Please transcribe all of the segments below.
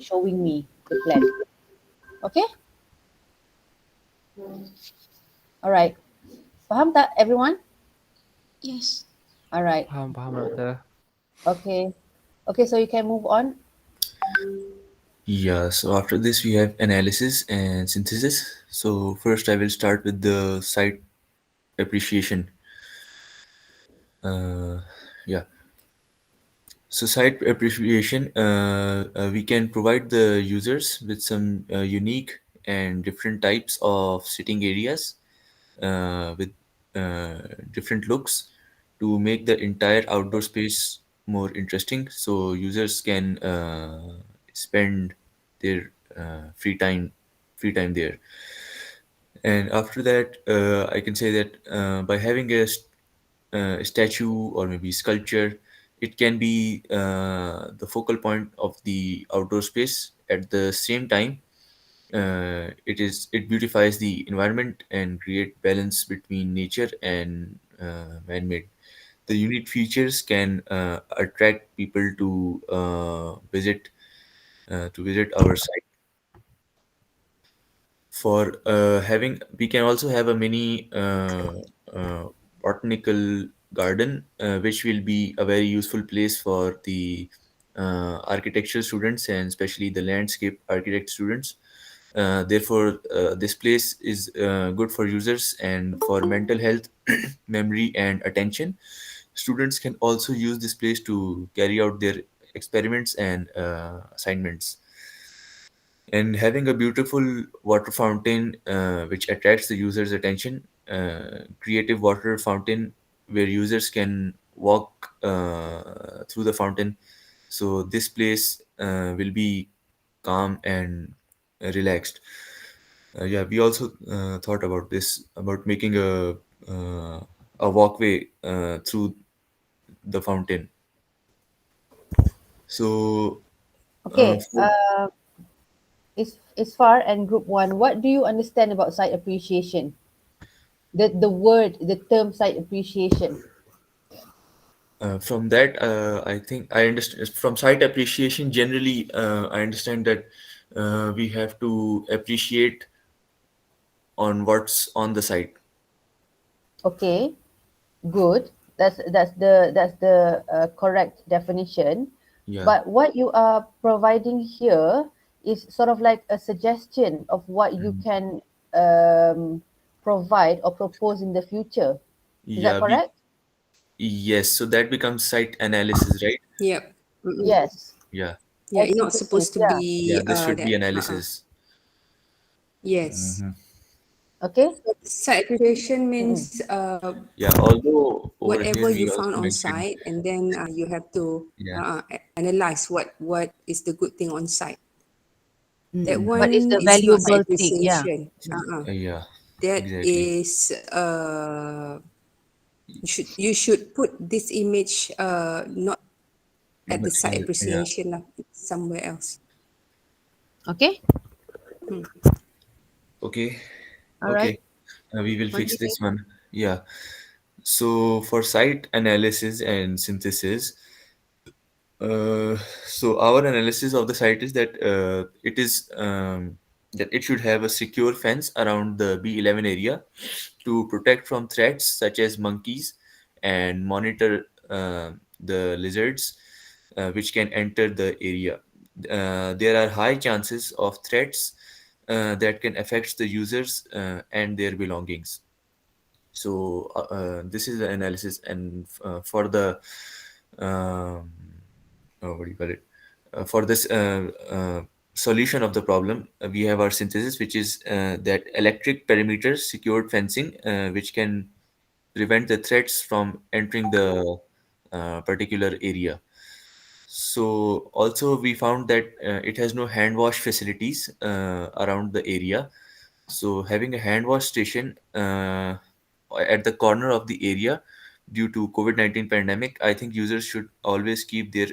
showing me the plan. Okay, all right. Faham tak everyone? Yes. All right. Paham, paham, doktor. Okay. Okay, so you can move on. Yeah, so after this we have analysis and synthesis. So first I will start with the site appreciation. Uh, yeah, so site appreciation, we can provide the users with some unique and different types of sitting areas with different looks to make the entire outdoor space more interesting. So users can spend their free time there. And after that, I can say that by having a statue or maybe sculpture, it can be the focal point of the outdoor space. At the same time, it beautifies the environment and create balance between nature and man-made. The unique features can attract people to visit our site. For having, we can also have a mini botanical garden, which will be a very useful place for the architecture students and especially the landscape architect students. Therefore, this place is good for users and for mental health, memory, and attention. Students can also use this place to carry out their experiments and assignments. And having a beautiful water fountain which attracts the user's attention, creative water fountain where users can walk through the fountain. So this place will be calm and relaxed. Yeah, we also thought about this, about making uh, a walkway through the fountain. So Okay. for Is far and group one. What do you understand about site appreciation? The word, the term site appreciation. From that, I think I understand from site appreciation. Generally, I understand that we have to appreciate on what's on the site. Okay. Good. That's the correct definition. Yeah, But what you are providing here is sort of like a suggestion of what you mm, can provide or propose in the future. Is that yeah, we correct? yes. So that becomes site analysis, right? Yep. Mm-mm. Yes. Yeah, Or it's not supposed to synthesis. Yeah. be Yeah, this that. should be analysis. Yes. Hmm. Okay. Site appreciation Mm-mm. means Yeah, although over whatever here you we found also on mentioned. site, and then you have to Yeah, analyze what is the good thing on site. That Mm-mm. What is one the is not site valuable thing? Yeah. appreciation. yeah, That exactly. is you should put this image not at the But site here, yeah. appreciation lah, it's somewhere else. Okay. Hmm. Okay, All right. okay. We will What do fix you think? this one. Yeah. So for site analysis and synthesis, uh, so our analysis of the site is that that it should have a secure fence around the B11 area to protect from threats such as monkeys and monitor the lizards which can enter the area. There are high chances of threats that can affect the users and their belongings. So this is the analysis, and for the um, what do you call it? For this solution of the problem, we have our synthesis, which is that electric perimeters, secured fencing, which can prevent the threats from entering the particular area. So also we found that it has no hand wash facilities around the area. So having a hand wash station at the corner of the area due to COVID-19 pandemic, I think users should always keep their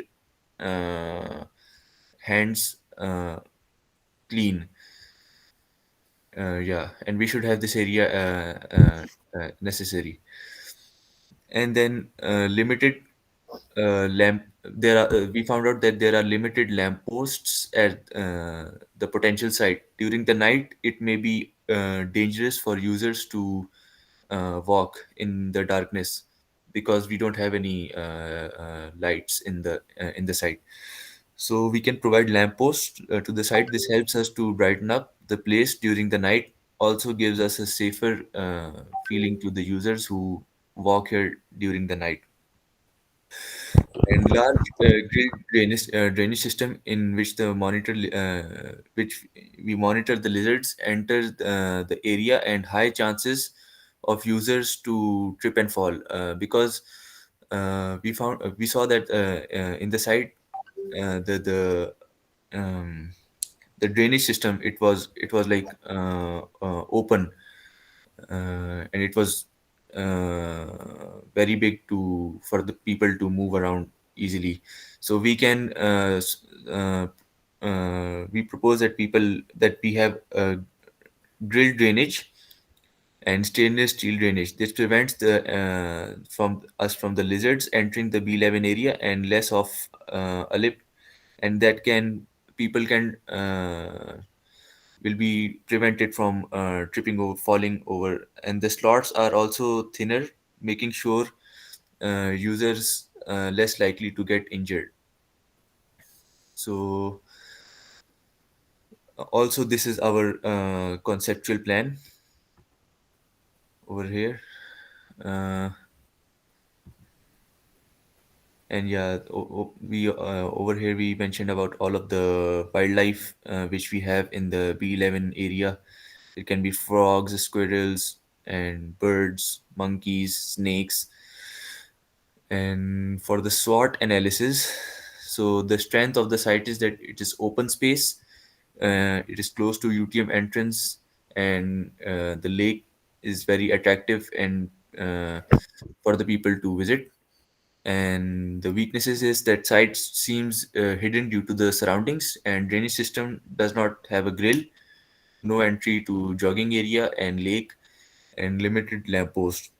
uh, hands clean. Yeah, and we should have this area necessary. And then limited. lamp there are we found out that there are limited lampposts at the potential site. During the night it may be dangerous for users to walk in the darkness because we don't have any lights in the site. So we can provide lampposts to the site. This helps us to brighten up the place during the night, also gives us a safer feeling to the users who walk here during the night. And large drainage system in which which we monitor the lizards enter the area, and high chances of users to trip and fall because we saw that in the site uh, the the um, the drainage system, it was like open, and it was very big to for the people to move around easily. So we propose that people that we have drilled drainage and stainless steel drainage. This prevents from the lizards entering the B11 area and less of a lip, and that can people can will be prevented from tripping over, falling over. And the slots are also thinner, making sure users less likely to get injured. So also this is our conceptual plan over here. Uh, and yeah, we over here we mentioned about all of the wildlife which we have in the B11 area. It can be frogs, squirrels, and birds, monkeys, snakes. And for the SWOT analysis, so the strength of the site is that it is open space, it is close to UTM entrance, and the lake is very attractive and for the people to visit. And the weaknesses is that site seems hidden due to the surroundings, and drainage system does not have a grill, no entry to jogging area and lake, and limited lamppost.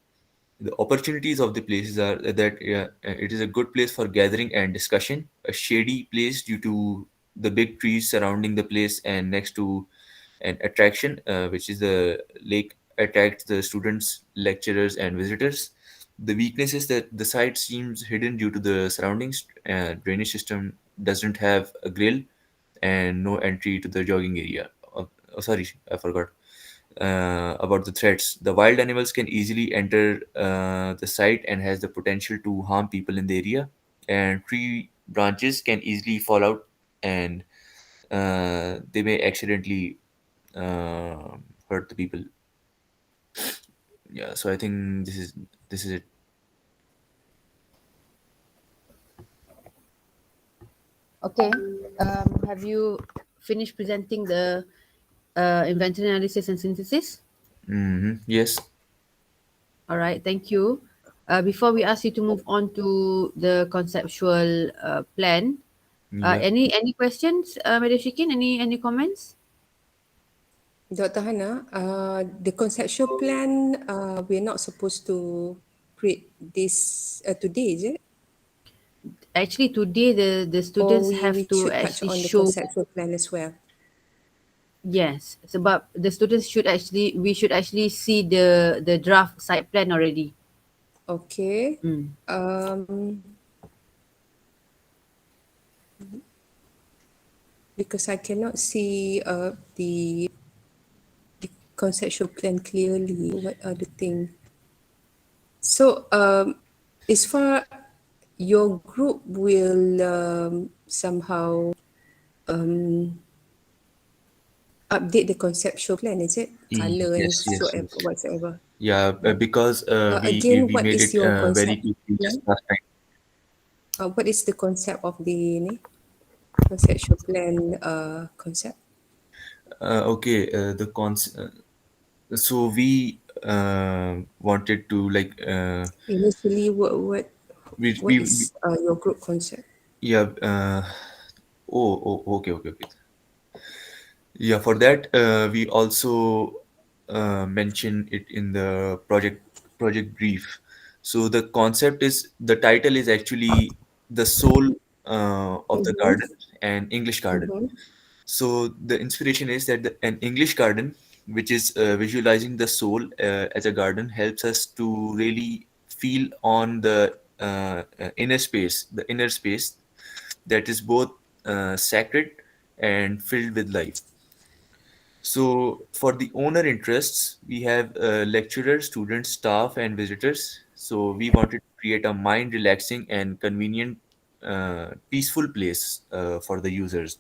The opportunities of the places are that it is a good place for gathering and discussion, a shady place due to the big trees surrounding the place, and next to an attraction, which is the lake, attracts the students, lecturers, and visitors. The weakness is that the site seems hidden due to the surroundings. Drainage system doesn't have a grill and no entry to the jogging area. Oh, sorry, I forgot about the threats. The wild animals can easily enter the site and has the potential to harm people in the area. And tree branches can easily fall out, and they may accidentally hurt the people. Yeah, so I think this is it. Okay. Have you finished presenting the inventory analysis and synthesis? Yes. All right. Thank you. Before we ask you to move on to the conceptual plan, Yeah. any questions, Madam Shikin? Any comments? Dr. Hannah, the conceptual plan, we're not supposed to create this today, is it? Actually, today the Or students we have to should touch actually on the show. conceptual plan as well? Yes, sebab the students should actually we should actually see the draft site plan already. Okay. Mm. Because I cannot see the conceptual plan clearly. What are the things? So, as far your group will somehow um, update the conceptual plan, is it? Color and Yes, yes, so yes. whatsoever. Yeah, because Again, we what made is it your very concept quickly just plan? last time. What is the concept of the ni, conceptual plan concept? Okay, so we wanted to like Initially, what we is your group concept? yeah okay, okay, okay. Yeah, for that we also mention it in the project brief. So the concept is, the title is actually the soul of the Mm-hmm. garden and English garden. Mm-hmm. So the inspiration is that an English garden, which is visualizing the soul as a garden, helps us to really feel on the inner space that is both sacred and filled with life. So for the owner interests, we have lecturers, students, staff, and visitors. So we wanted to create a mind relaxing and convenient, peaceful place for the users.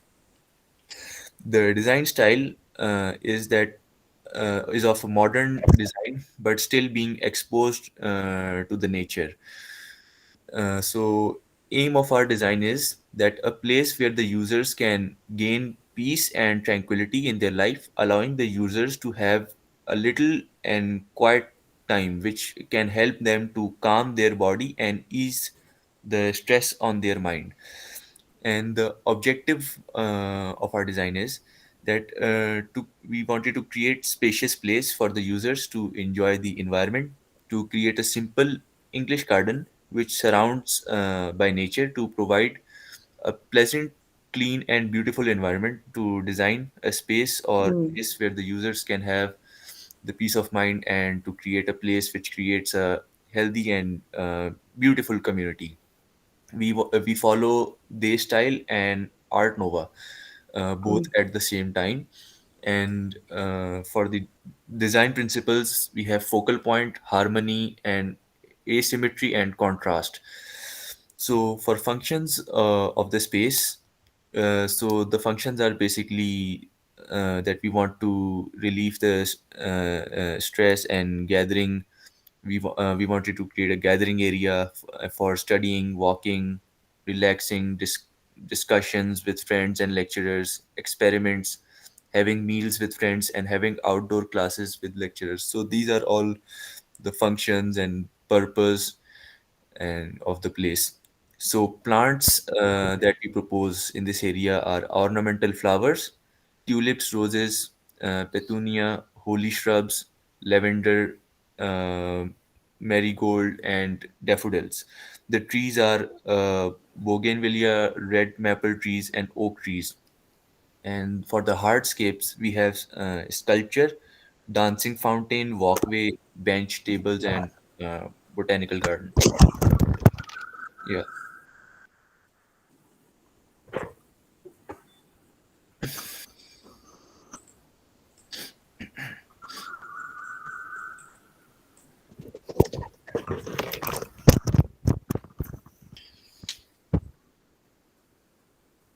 The design style is of a modern design, but still being exposed to the nature. So aim of our design is that a place where the users can gain peace and tranquility in their life, allowing the users to have a little and quiet time, which can help them to calm their body and ease the stress on their mind. And the objective of our design is that we wanted to create spacious place for the users to enjoy the environment, to create a simple English garden which surrounds by nature, to provide a pleasant, clean, and beautiful environment, to design a space or Mm. place where the users can have the peace of mind, and to create a place which creates a healthy and beautiful community. We follow day style and art nova, both Mm. at the same time. And for the design principles, we have focal point, harmony, and asymmetry and contrast. So for functions of the space, so the functions are basically that we want to relieve the stress and gathering. We wanted to create a gathering area for studying, walking, relaxing, discussions with friends and lecturers, experiments, having meals with friends, and having outdoor classes with lecturers. So these are all the functions and purpose and of the place. So plants that we propose in this area are ornamental flowers, tulips, roses, petunia, holy shrubs, lavender, uh, marigold, and daffodils. The trees are bougainvillea, red maple trees, and oak trees. And for the hardscapes, we have sculpture, dancing fountain, walkway, bench, tables, and botanical garden. Yeah.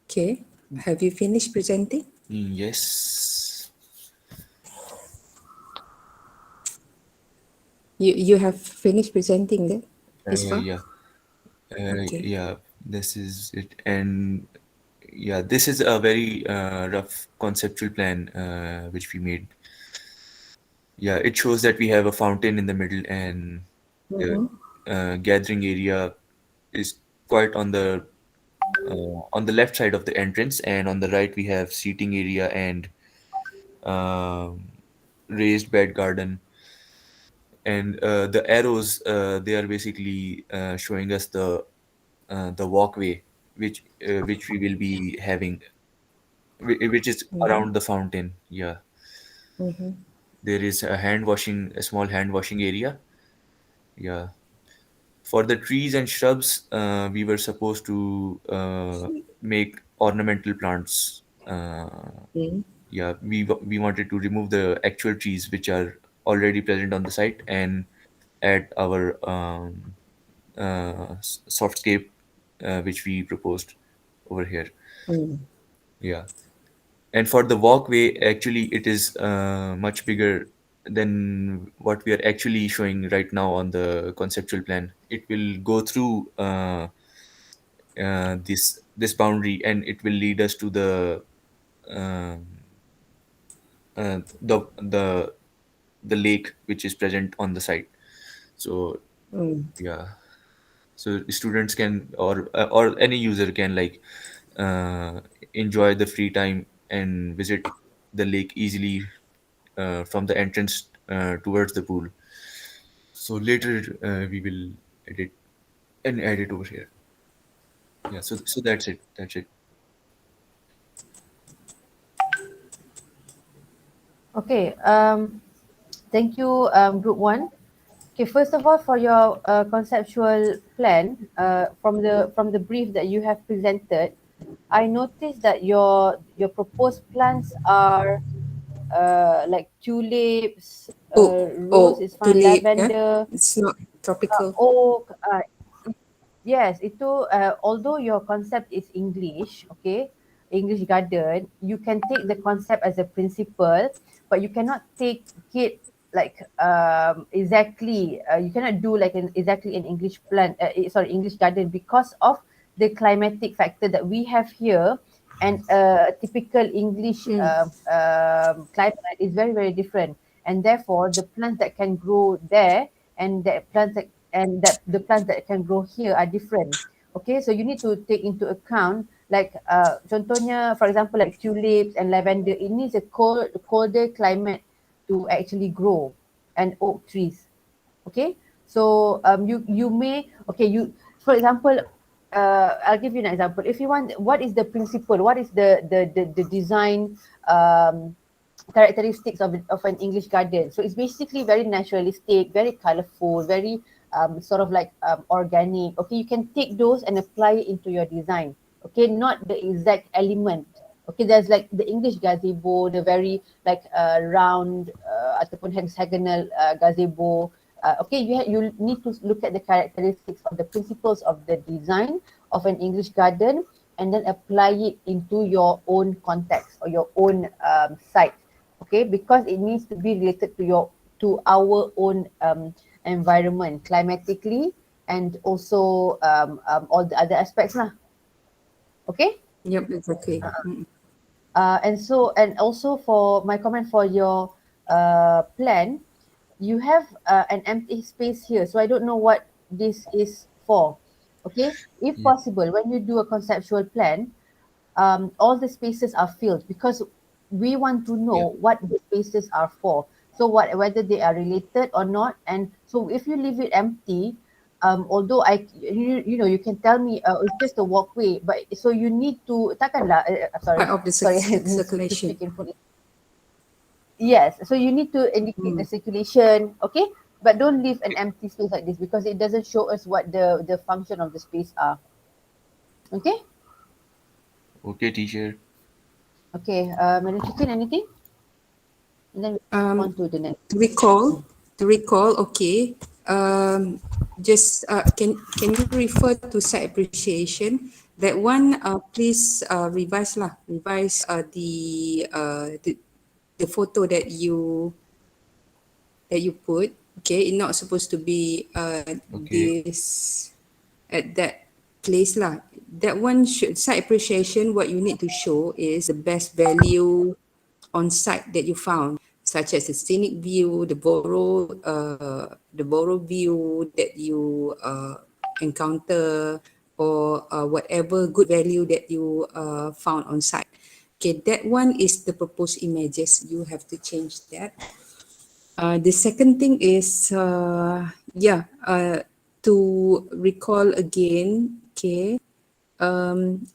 Okay. Have you finished presenting? Yes. You have finished presenting that this far? Yeah. Okay. Yeah. This is it. And yeah, this is a very rough conceptual plan which we made. Yeah, it shows that we have a fountain in the middle, and the Mm-hmm. gathering area is quite on the left side of the entrance, and on the right we have seating area and um, raised bed garden. And the arrows, they are basically showing us the walkway which we will be having, which is Mm-hmm. around the fountain. Yeah, Mm-hmm. there is a small hand washing area. Yeah, for the trees and shrubs, we were supposed to make ornamental plants. Mm-hmm. Yeah, we wanted to remove the actual trees which are already present on the site and add our softscape which we proposed over here. Mm. Yeah. And for the walkway, actually, it is much bigger than what we are actually showing right now on the conceptual plan. It will go through this boundary, and it will lead us to um the the lake which is present on the site. So Mm. yeah, so students can, or any user can, like uh, enjoy the free time and visit the lake easily from the entrance towards the pool. So later we will edit and add it over here. Yeah, so that's it. That's it. Okay. Thank you, Group One. Okay, first of all, for your conceptual plan, from the brief that you have presented, I noticed that your proposed plants are like tulips, Oh, rose oh, is fine, tulip, yeah. lavender, It's not tropical. oak. Yes, itu although your concept is English, okay, English garden, you can take the concept as a principle, but you cannot take it like exactly. You cannot do like exactly an English plant. Sorry, English garden because of the climatic factor that we have here, and a typical English Mm. climate is very different, and therefore the plants that can grow there and that the plants that can grow here are different. Okay, so you need to take into account like contohnya, for example, like tulips and lavender. It needs a colder climate to actually grow, and oak trees. Okay, so you may okay you for example. I'll give you an example. If you want, what is the principle? What is the design characteristics of an English garden? So it's basically very naturalistic, very colorful, very sort of like organic. Okay, you can take those and apply it into your design. Okay, not the exact element. Okay, there's like the English gazebo, the very like round ataupun hexagonal gazebo. Okay, you need to look at the characteristics of the principles of the design of an English garden and then apply it into your own context or your own site. Okay, because it needs to be related to our own environment climatically, and also all the other aspects lah. Okay. Yep, exactly. Mm. And also for my comment for your plan, you have an empty space here, so I don't know what this is for. Okay, if Yeah. possible, when you do a conceptual plan, all the spaces are filled because we want to Yeah. know what the spaces are for. So whether they are related or not, and so if you leave it empty, although you know you can tell me it's just a walkway, but so you need to takkanlah sorry Part of the sorry to circulation. speak in full. Yes, so you need to indicate the Mm. circulation, okay? But don't leave an empty space like this because it doesn't show us what the function of the space are. Okay? Okay, teacher. Okay, Madam Chicken, anything? And then we move on Um, to the next. to recall, okay. Just can you refer to site appreciation? That one, please revise the photo that you put. Okay, it's not supposed to be Okay. this at that place lah. That one should site appreciation. What you need to show is the best value on site that you found, such as the scenic view, the borough view that you encounter, or whatever good value that you found on site. Okay, that one is the proposed images. You have to change that. The second thing is, to recall again, okay,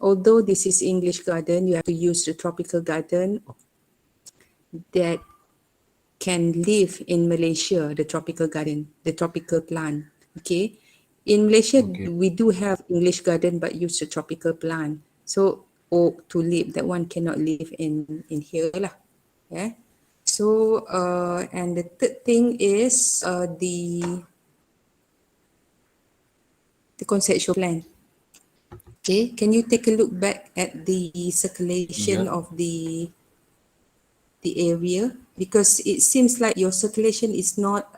although this is English garden, you have to use the tropical garden that can live in Malaysia, the tropical garden, the tropical plant. Okay. In Malaysia, Okay. we do have English garden but use the tropical plant. So oak, tulip, that one cannot live in here lah. Yeah. So and the third thing is the conceptual plan. Okay, can you take a look back at the circulation Yeah. of the area, because it seems like your circulation is not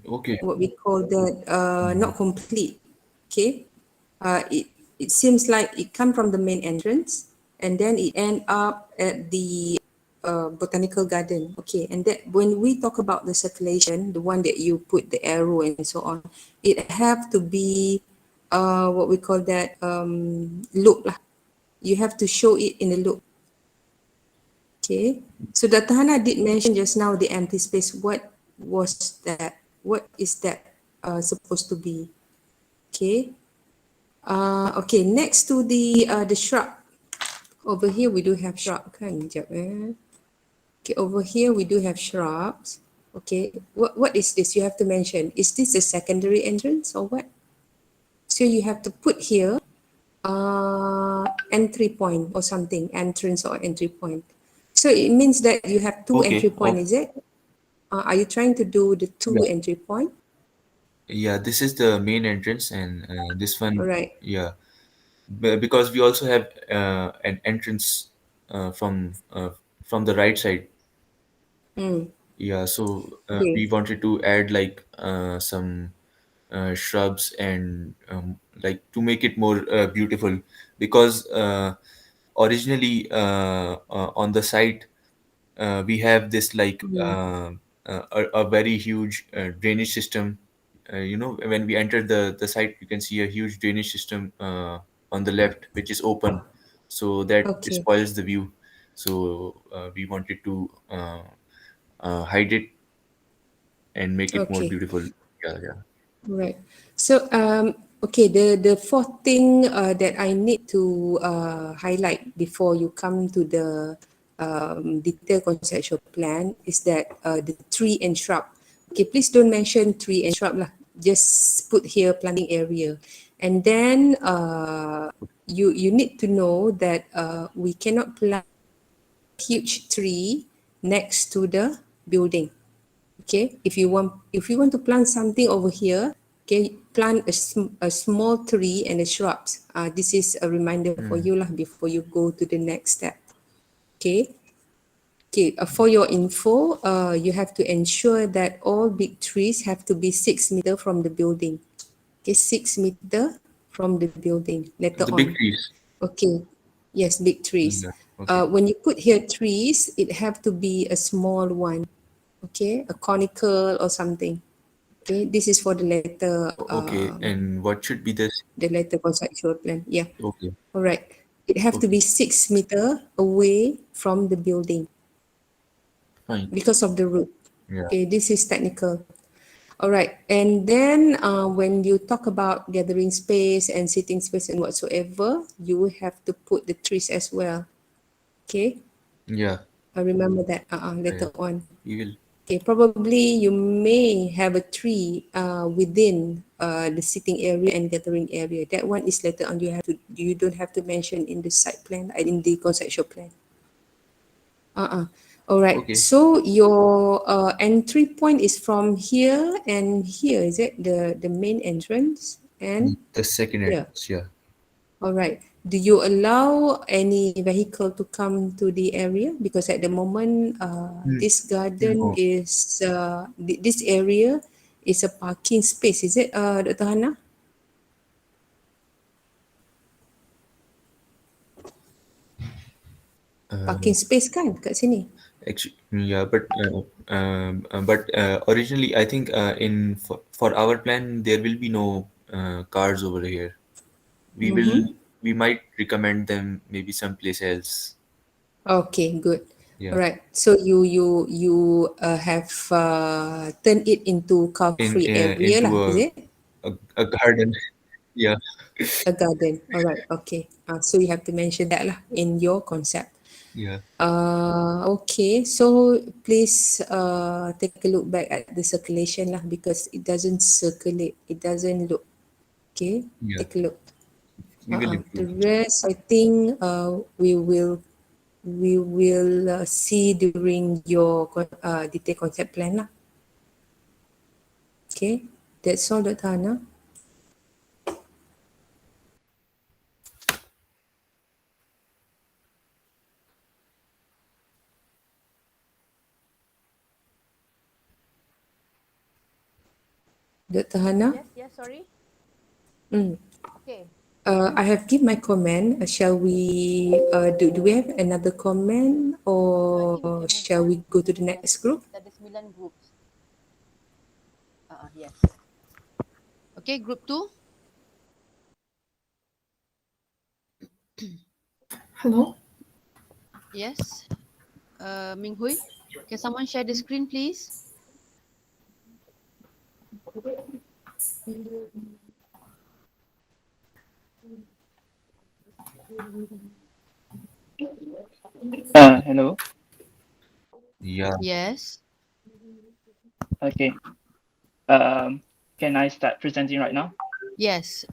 Okay. what we call that Mm. not complete. Okay, it seems like it come from the main entrance and then it end up at the botanical garden. Okay, and that when we talk about the circulation, the one that you put the arrow and so on, it have to be what we call that loop lah. You have to show it in the loop. Okay. So Dr. Hana did mention just now the empty space. What was that? What is that supposed to be? Okay. Okay. Next to the shrub. Over here we do have shrub kan? Sekejap Okay, over here we do have shrubs. Okay. What is this? You have to mention. Is this a secondary entrance or what? So you have to put here entry point or something, entrance or entry point. So it means that you have two entry Okay, point, okay. is it? Are you trying to do the two Yeah. entry point? Yeah, this is the main entrance, and this All one, right. yeah, because we also have an entrance from the right side. Mm. Yeah, so we Okay. wanted to add like some shrubs and like to make it more beautiful, because originally on the site we have this like Mm. a very huge drainage system. When we enter the site, you can see a huge drainage system on the left, which is open, so that Okay. spoils the view. So we wanted to hide it and make it more Okay. beautiful. Yeah, yeah. Right. So, okay, the fourth thing that I need to highlight before you come to the detailed conceptual plan is that the tree and shrub. Okay, please don't mention tree and shrub lah. Just put here planting area, and then you need to know that we cannot plant huge tree next to the building. Okay, if you want to plant something over here, okay, plant a small tree and a shrubs. This is a reminder for Mm. you lah before you go to the next step. Okay. Okay, for your info, you have to ensure that all big trees have to be 6 meter from the building. Okay, 6 meter from the building later The big on. trees. Okay, yes, big trees. Yeah. Okay. When you put here trees, it have to be a small one. Okay, a conical or something. Okay, this is for Okay. And what should be this? the letter conceptual plan. Yeah, Okay. all right. It have to Okay. be 6 meter away from the building Fine. because of the root. Yeah. Okay, this is technical. All right, and then when you talk about gathering space and sitting space and whatsoever, you will have to put the trees as well. Okay, Yeah. I remember that Yeah. later on. We will. Okay, probably you may have a tree within the sitting area and gathering area. That one is later on. You don't have to mention in the site plan and in the conceptual plan. All right. Okay. So your entry point is from here and here. Is it the main entrance and The second here? entrance. Yeah. All right. Do you allow any vehicle to come to the area? Because at the moment, Mm. this garden No. is, this area is a parking space. Is it, Dr. Hana? Uh, Parking space kan kat sini? Actually, yeah, but originally, I think for our plan there will be no cars over here. We Mm-hmm. will we might recommend them maybe someplace else. Okay, good. All Yeah, right. So you have turned it into car-free area lah, into is it? a garden. Yeah, A garden. All right. Okay. So you have to mention that lah in your concept. yeah, Okay, so please take a look back at the circulation lah because it doesn't circulate, it doesn't look. Okay, yeah. take a look. We will The improve. rest, I think we will see during your detailed concept plan lah. Okay, that's all, Dr. Hana. Dr. Hana, Yes, yes, sorry. mm. Okay. I have give my comment. Shall we? Do we have another comment, No, I think we or can move shall we on. go to the next Yes, group? that is Milan groups. Yes. Okay, group two. Hello. Yes. Ming Hui, can someone share the screen, please? Hello. Yeah. Yes. Okay. Um, can I start presenting right now? Yes,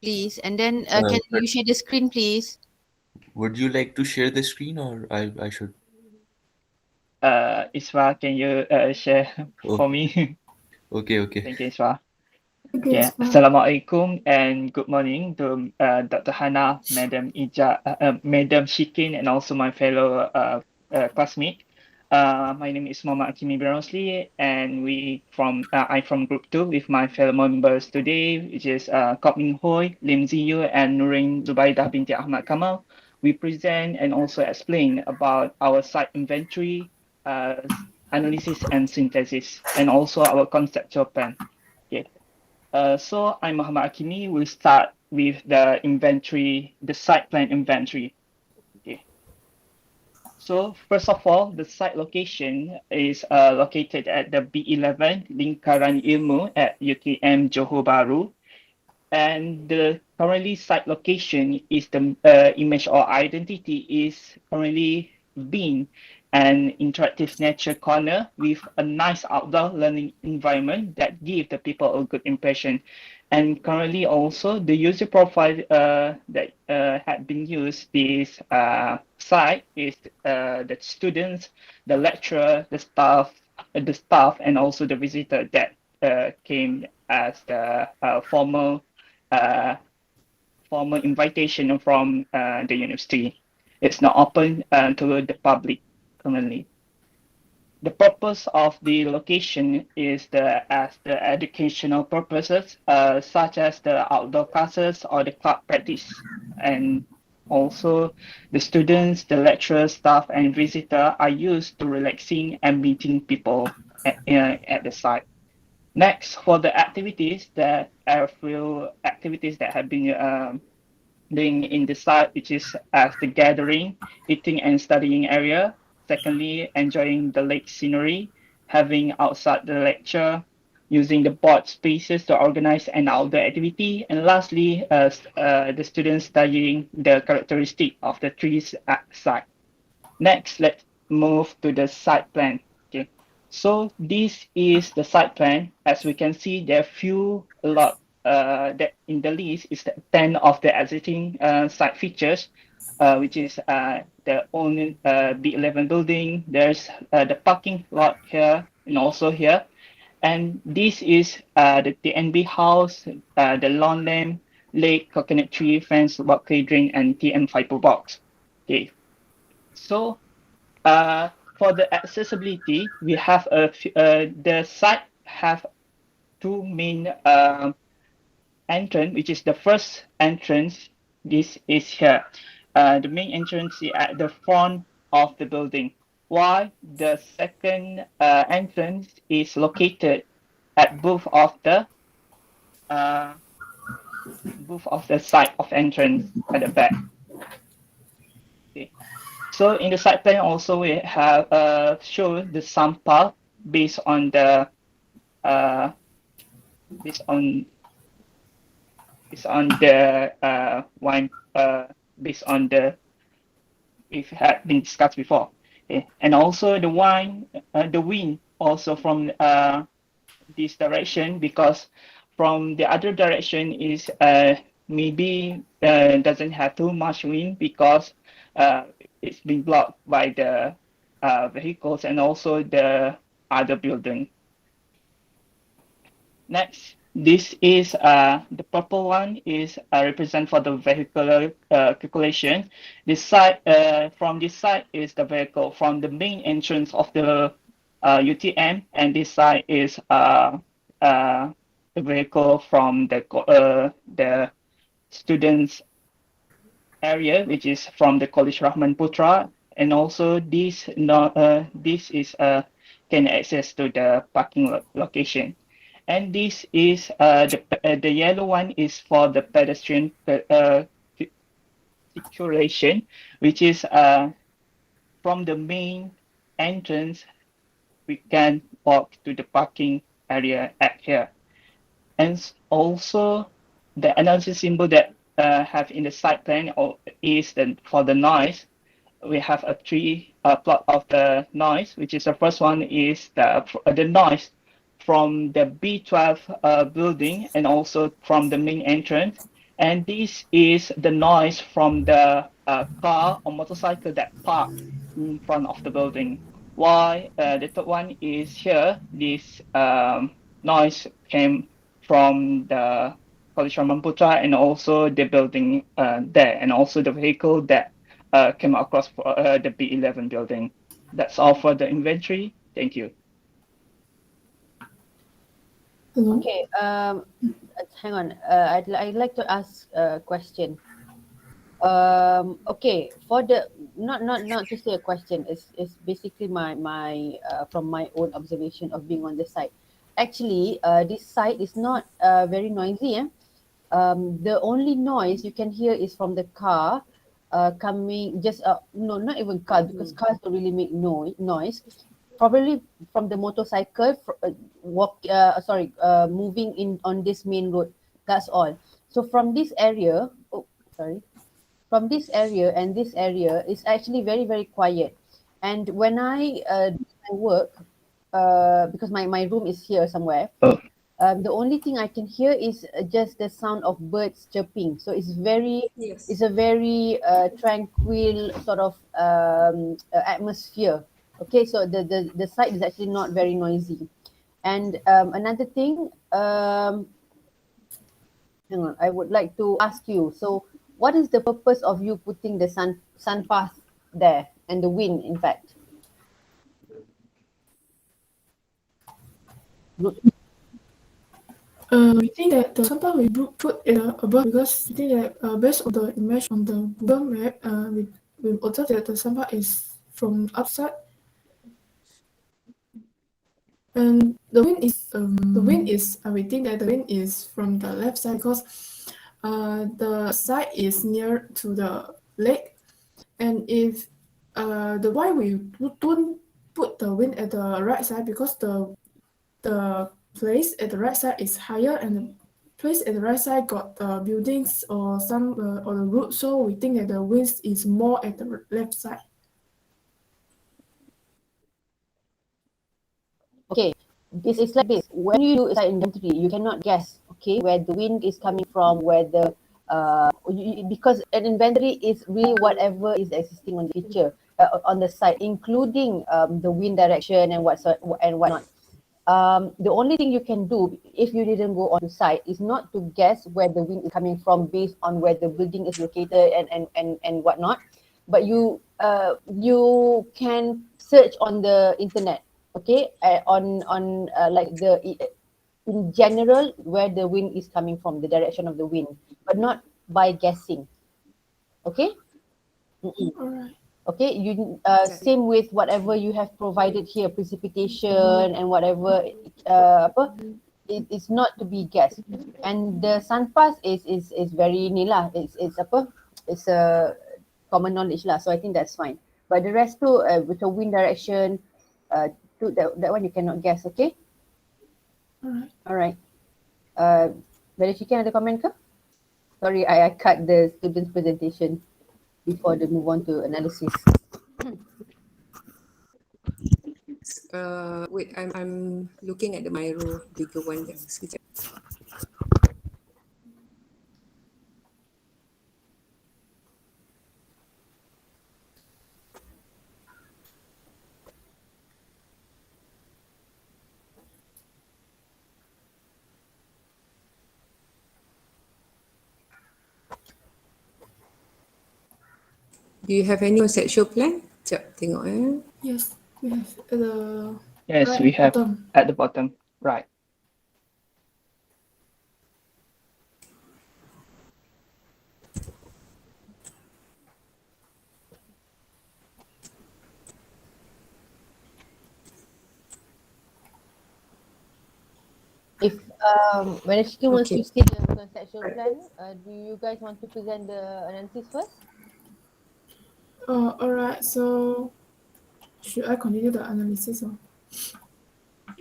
please. And then can But you share the screen, please? would you like to share the screen, or I should? Iswa, can you share Oh, for me? okay, okay. Thank you, Iswa. Okay, Assalamualaikum and good morning to Dr. Hana, Madam Ija, Madam Shikin, and also my fellow classmate. My name is Muhammad Akimi Bernosli, and I'm from Group 2 with my fellow members today, which is Kok Min Hoi, Lim Ziyu, and Nurin Zubaidah binti Ahmad Kamal. We present and also explain about our site inventory, analysis and synthesis, and also our conceptual plan. Okay. So I'm Muhammad Akimi. We'll start with the inventory, the site plan inventory. Okay. So first of all, the site location is located at the B11 Lingkaran Ilmu at UTM Johor Bahru, and the currently site location is the image or identity is currently being an interactive nature corner with a nice outdoor learning environment that give the people a good impression. And currently also the user profile that had been used this site is the students, the lecturer, the staff, and also the visitor that came as the uh, formal invitation from the university. It's not open to the public currently. The purpose of the location is the educational purposes, such as the outdoor classes or the club practice, and also the students, the lecturers, staff, and visitor are used to relaxing and meeting people at the site. Next, for the activities that are few activities that have been doing in the site, which is as the gathering, eating and studying area. Secondly, enjoying the lake scenery, having outside the lecture, using the board spaces to organize an outdoor activity, and lastly, the students studying the characteristic of the trees at site. Next, let's move to the site plan. Okay, so this is the site plan. As we can see, there are a lot that in the list is the 10 of the existing site features, which is the only B11 building. There's the parking lot here and also here. And this is the TNB house, the lawn lamp, lake, coconut tree, fence, walkway drain, and TM fiber box. Okay, so for the accessibility, we have the site have two main entrance, which is the first entrance. This is here. The main entrance is at the front of the building, while the second entrance is located at uh, both of the side of entrance at the back. Okay. So in the site plan also we have show the some path based on the uh, based on based on the one based on the if had been discussed before. Okay. And also the wind also from this direction, because from the other direction is maybe doesn't have too much wind because uh, it's been blocked by the vehicles and also the other building. Next, this is the purple one is represent for the vehicular calculation. This side from this side is the vehicle from the main entrance of the UTM, and this side is uh, the vehicle from the students area, which is from the College Rahman Putra, and also this no this is can access to the parking location. And this is the yellow one is for the pedestrian circulation, which is from the main entrance, we can walk to the parking area at here. And also, the analysis symbol that have in the site plan is for the noise. We have a three plot of the noise, which is the first one is the noise from the B12 building and also from the main entrance. And this is the noise from the car or motorcycle that parked in front of the building. Why the third one is here, this noise came from the College Ramamputra and also the building there, and also the vehicle that came across for, the B11 building. That's all for the inventory. Thank you. Hello. Okay, hang on. I'd like to ask a question. Okay, for the not to say a question. It's basically my from my own observation of being on the site. Actually, this site is not very noisy. The only noise you can hear is from the car coming just no, not even car, because cars don't really make noise. Probably from the motorcycle moving in on this main road. That's all. So from this area, from this area and this area is actually very very quiet. And when I do my work, because my room is here somewhere, Oh, the only thing I can hear is just the sound of birds chirping. So Yes. it's a very tranquil sort of atmosphere. Okay, so the site is actually not very noisy. And another thing, hang on, I would like to ask you. So, what is the purpose of you putting the sun path there and the wind? In fact, We think that the sample we put above because we think that based on the image on the Google map, we observe that the sample is from upside, and we think that the wind is from the left side because the site is near to the lake, and if the why we don't put the wind at the right side because the place at the right side is higher and the place at the right side got buildings or some or the road, so we think that the wind is more at the left side. okay, this is like this. When you do a site inventory, you cannot guess, okay, where the wind is coming from, where the because an inventory is really whatever is existing on the picture on the site, including the wind direction and whatnot. The only thing you can do if you didn't go on site is not to guess where the wind is coming from based on where the building is located and whatnot, but you can search on the internet, okay, on like in general where the wind is coming from, the direction of the wind, but not by guessing. Okay. Mm-mm. All right. Okay, you Exactly. same with whatever you have provided here, precipitation and whatever apa, it's not to be guessed. And the sun pass is very ni lah, it's apa, it's a common knowledge lah, so I think that's fine. But the rest too, with the wind direction, to that one you cannot guess. Okay. All right. Alright. Very chicken ada comment ke? Sorry, I cut the student's presentation before they move on to analysis. Wait, I'm looking at the Miro bigger one. Sekejap. Do you have any conceptual plan? Sekejap, tengok Yes, we have at the yes, right we have bottom. at the bottom, right. If when Ashiki wants Okay. to see the conceptual plan, do you guys want to present the analysis first? All right. So should I continue the analysis or?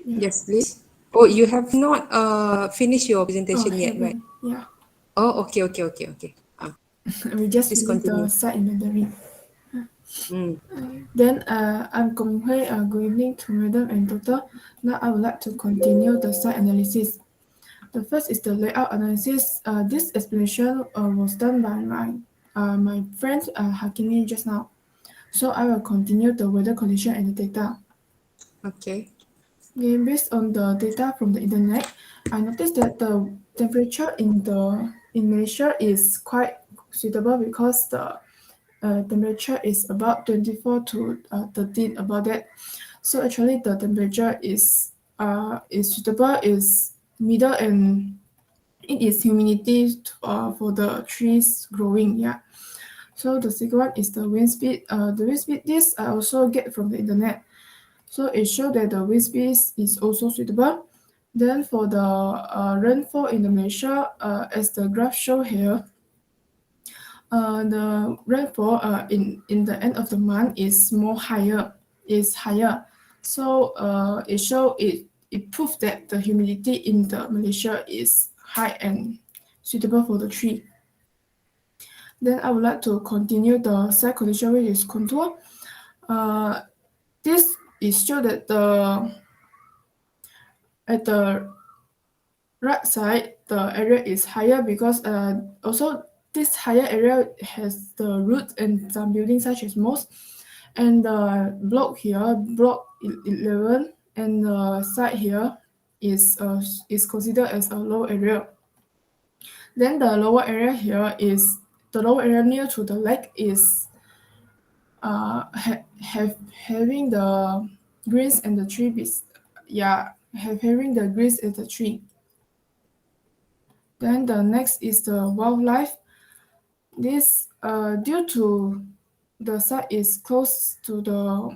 Yeah. Yes, please. Oh, you have not finished your Oh, presentation yet, right? haven't. Yeah. Oh, okay. We just Please finished the continue. site inventory. Mm. Then I'm Gong Hui. Good evening to Madam and Doctor. Now I would like to continue the site analysis. The first is the layout analysis. This explanation was done by my friend Hakimi just now. So I will continue the weather condition and the data. Okay. Okay, based on the data from the internet, I noticed that the temperature in Malaysia is quite suitable because the temperature is about 24 to 13 about that. So actually the temperature is suitable, is middle, and it is humidity for the trees growing. Yeah. So the second one is the wind speed. The wind speed, this I also get from the internet. So it shows that the wind speed is also suitable. Then for the rainfall in the Malaysia, as the graph show here, the rainfall in the end of the month is higher. So it proves that the humidity in the Malaysia is high and suitable for the tree. Then I would like to continue the site condition, which is contour. This is show that at the right side the area is higher because also this higher area has the roots and some buildings such as moss, and the block here, block 11, and the side here is considered as a low area. Then the lower area here is the lower area near to the lake is having the greens and the tree having the greens and the tree. Then the next is the wildlife. This due to the site is close to the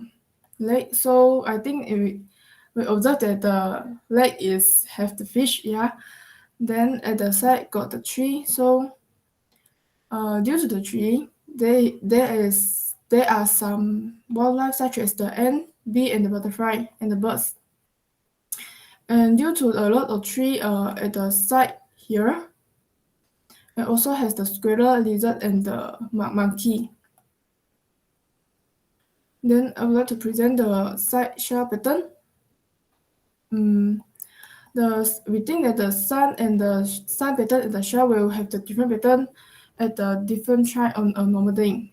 lake, so I think we observe that the lake is have the fish. Yeah. Then at the side got the tree. So due to the tree, there are some wildlife such as the ant, bee, and the butterfly and the birds. And due to a lot of tree at the side here, it also has the squirrel, lizard, and the monkey. Then I would like to present the side shell pattern. We think that the sun pattern and the shell will have the different pattern at the different time on a normal day.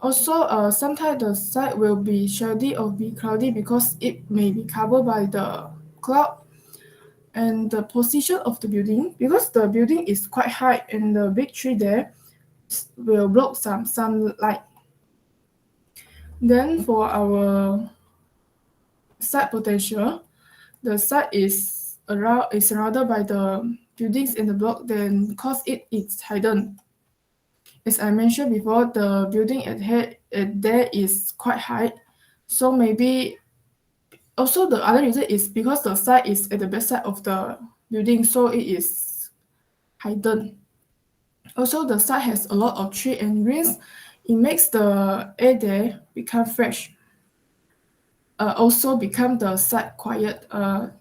Also, sometimes the side will be shady or be cloudy because it may be covered by the cloud. And the position of the building, because the building is quite high and the big tree there will block some sunlight. Then for our site potential, the site is surrounded by the buildings in the block, then cause it is hidden. As I mentioned before, the building at there is quite high, so maybe also the other reason is because the site is at the back side of the building, so it is hidden. Also, the site has a lot of tree and greens. It makes the air there become fresh. Also become the site quiet.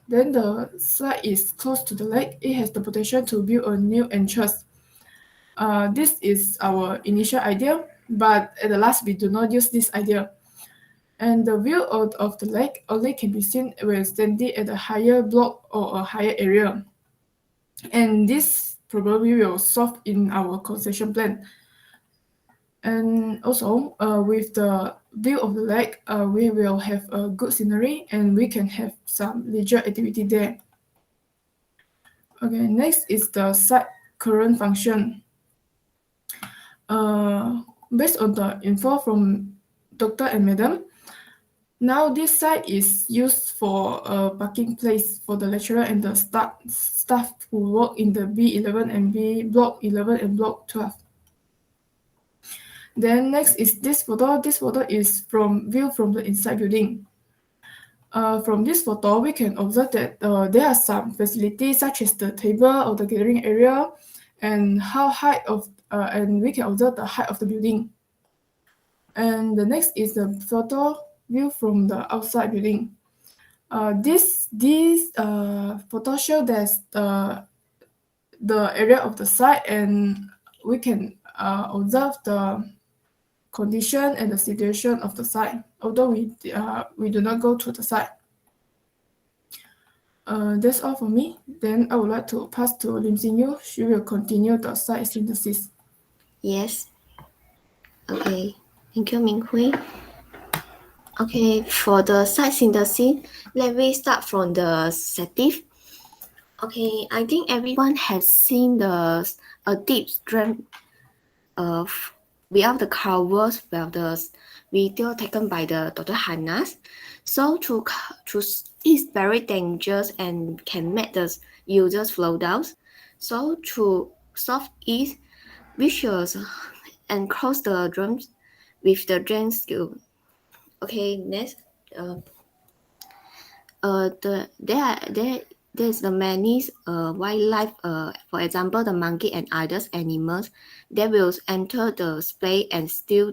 Then the site is close to the lake. It has the potential to build a new entrance. This is our initial idea, but at the last we do not use this idea. And the view of the lake only can be seen when standing at a higher block or a higher area. And this probably will solve in our concession plan. And also, with the view of the lake, we will have a good scenery and we can have some leisure activity there. Okay, next is the site current function. Based on the info from Doctor and Madam, now this site is used for a parking place for the lecturer and the staff who work in the B11 and block 11 and block 12. Then next is this photo. This photo is view from the inside building. From this photo, we can observe that there are some facilities such as the table or the gathering area, and and we can observe the height of the building. And the next is the photo view from the outside building. This photo show that the area of the site, and we can observe the condition and the situation of the site, although we do not go to the site. That's all for me. Then I would like to pass to Lim Xin Yu. She will continue the site synthesis. Yes. Okay. Thank you, Ming Hui. Okay, for the site synthesis, let me start from the stative. Okay, I think everyone has seen the a deep strength of without the covers of the video taken by the Dr. Hannas. So it's very dangerous and can make the users flow down. So to solve it, we should enclose the drums with the drain skill. Okay, next. There's the many wildlife. For example, the monkey and others animals, they will enter the space and steal,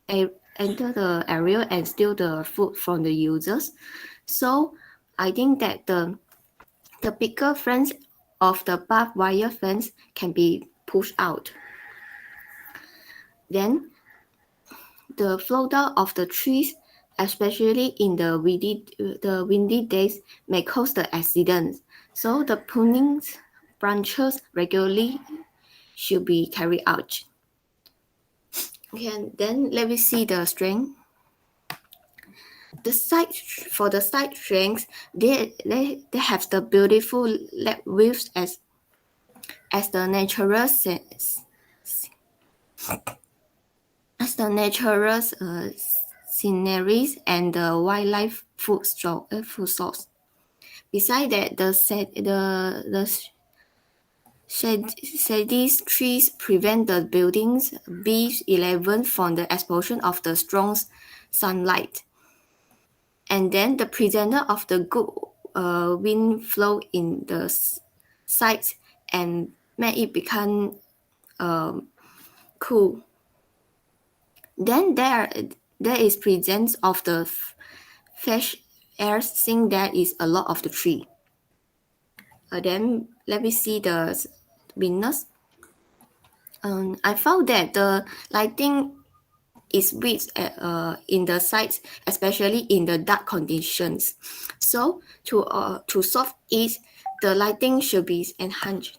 enter the area and steal the food from the users. So I think that the bigger fence of the barbed wire fence can be pushed out. Then the flow down of the trees, especially in the windy days, may cause the accidents. So the pruning branches regularly should be carried out. Okay, then let me see the strength. The side for the side strengths, they have the beautiful lap widths as the natural sceneries and the wildlife food source. Besides that, shady trees prevent the buildings B11 from the exposure of the strong sunlight. And then the presenter of the good wind flow in the sites and make it become cool. Then there is presence of the fresh air, seeing there is a lot of the tree. Then let me see the windows. I found that the lighting is weak in the sites, especially in the dark conditions. So to solve it, the lighting should be enhanced.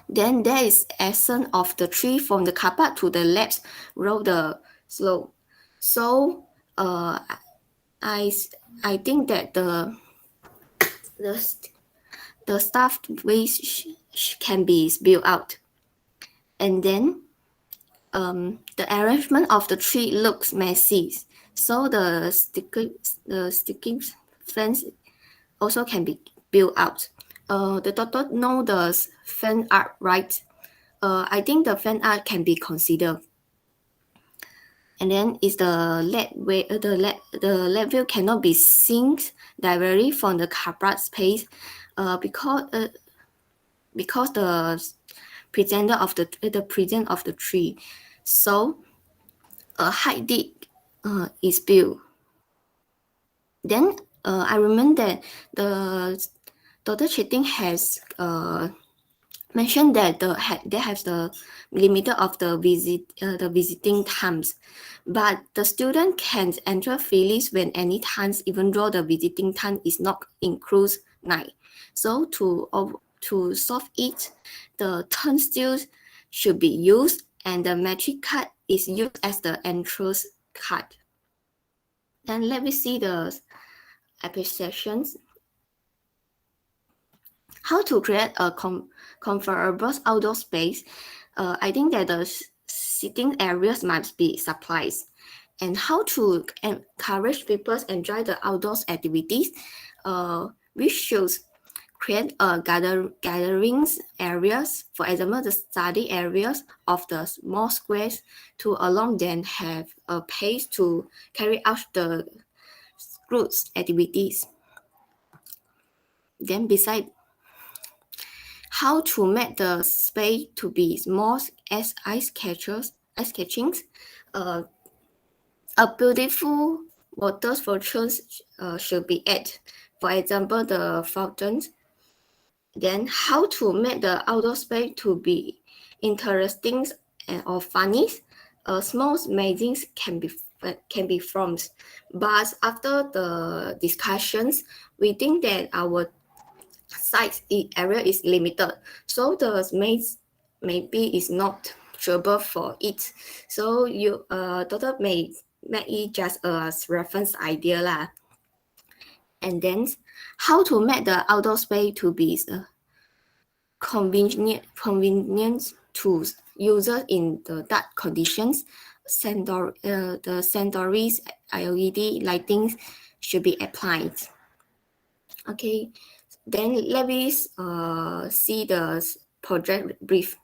Then there is ascent of the tree from the car park to the left road the slope. So I think that the staffed ways can be built out. And then the arrangement of the tree looks messy. So the sticking fence also can be built out. The doctor know the fan art, right? I think the fan art can be considered. And then is the LED view cannot be seen directly from the car park space, because the presenter of the present of the tree. So a height dig is built. Then I remember that the Dr. Chitting has mentioned that they have the limit of the visiting times, but the student can enter freely when any times, even though the visiting time is not includes night. So to solve it, the turnstiles should be used, and the metric card is used as the entrance card. Then let me see the applications. How to create a comfortable outdoor space? I think that the sitting areas must be supplied. And how to encourage people to enjoy the outdoors activities? We should create gatherings areas, for example, the study areas of the small squares, to allow them have a place to carry out the groups activities. Then beside how to make the space to be small as ice sketchings. Uh, a beautiful water features should be added. For example, the fountains. Then how to make the outdoor space to be interesting or funny. Small magazines can be formed, but after the discussions, we think that our site area is limited, so the space maybe is not suitable for it. So you daughter may make it just a reference idea lah. And then how to make the outdoor space to be convenient to users in the dark conditions. The Sandoris LED lighting should be applied. Okay, then let me see the project brief.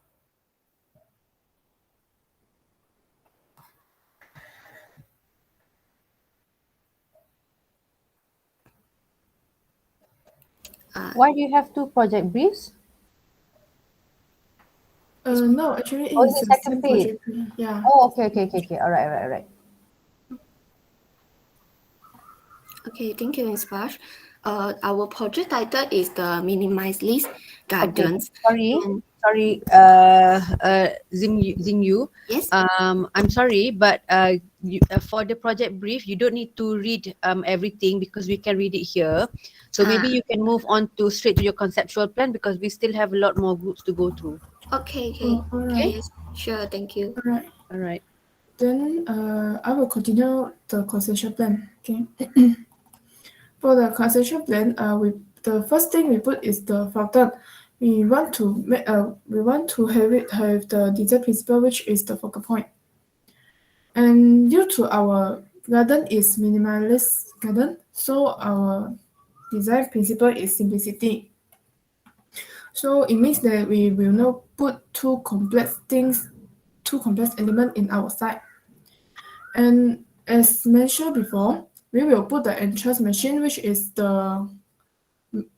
Why do you have two project briefs? No, actually Oh, it's it's the the second same page. project. Yeah. Oh, okay. All right. Okay, thank you, Ms. Bash. Our project title is the Minimalist Gardens. Okay. And Sorry, Xingyu. yes, I'm sorry, but for the project brief, you don't need to read everything because we can read it here. So maybe you can move on to straight to your conceptual plan because we still have a lot more groups to go through. okay. Oh, all right. Yes, sure, thank you. All right. All right. Then I will continue the conceptual plan. Okay. For the conceptual plan, the first thing we put is the fountain. We want to have the design principle, which is the focal point. And due to our garden is minimalist garden, so our design principle is simplicity. So it means that we will not put too complex elements in our site. And as mentioned before, we will put the entrance machine, which is the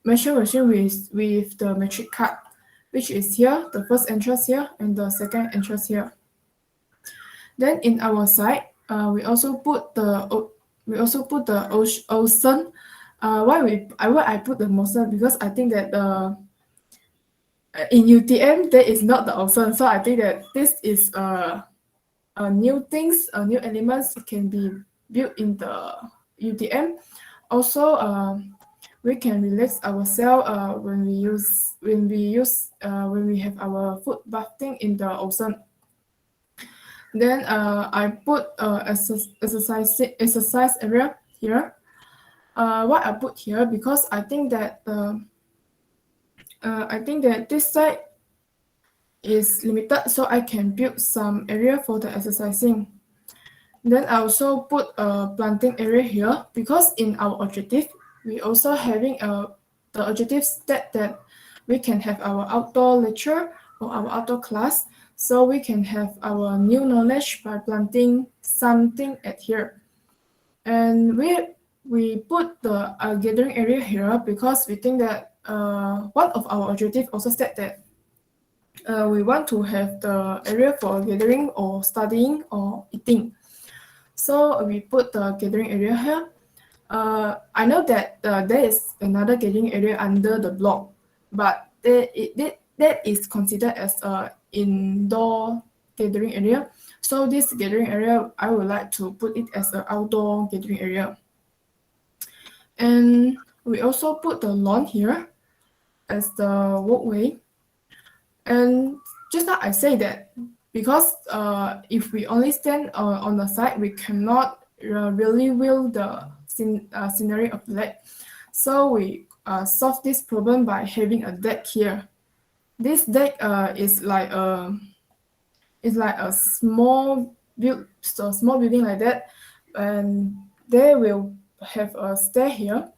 machine with the metric card, which is here, the first entrance here, and the second entrance here. Then in our site, we also put the ocean. Why I put the ocean, because I think that in UTM there is not the ocean, so I think that this is new things, new elements can be built in the UTM. Also, we can relax ourselves when we have our foot bathing in the ocean. Then I put exercise area here. Why I put here, because I think that this site is limited, so I can build some area for the exercising. Then I also put a planting area here, because in our objective we also having the objective that we can have our outdoor lecture or our outdoor class, so we can have our new knowledge by planting something at here. And we put the gathering area here because we think that one of our objective also said that we want to have the area for gathering or studying or eating. So we put the gathering area here. I know that there is another gathering area under the block, but that is considered as a indoor gathering area. So this gathering area, I would like to put it as an outdoor gathering area. And we also put the lawn here as the walkway. And just now I say that because if we only stand on the side, we cannot really view the scenery of the lake. So we solve this problem by having a deck here. This deck is like a small building like that, and they will have a stair here,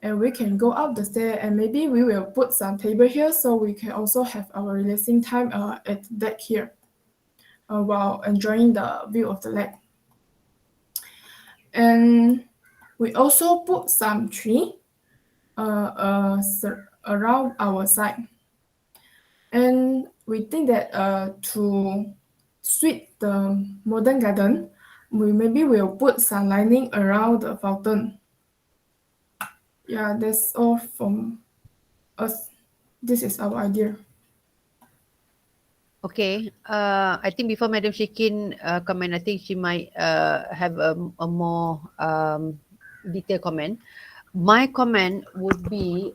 and we can go up the stair, and maybe we will put some table here, so we can also have our relaxing time at the deck here while enjoying the view of the lake. And we also put some tree around our site. And we think that to suit the modern garden, we maybe will put some lining around the fountain. Yeah, that's all from us. This is our idea. Okay. I think before Madam Shikin comment, I think she might have a more detailed comment. My comment would be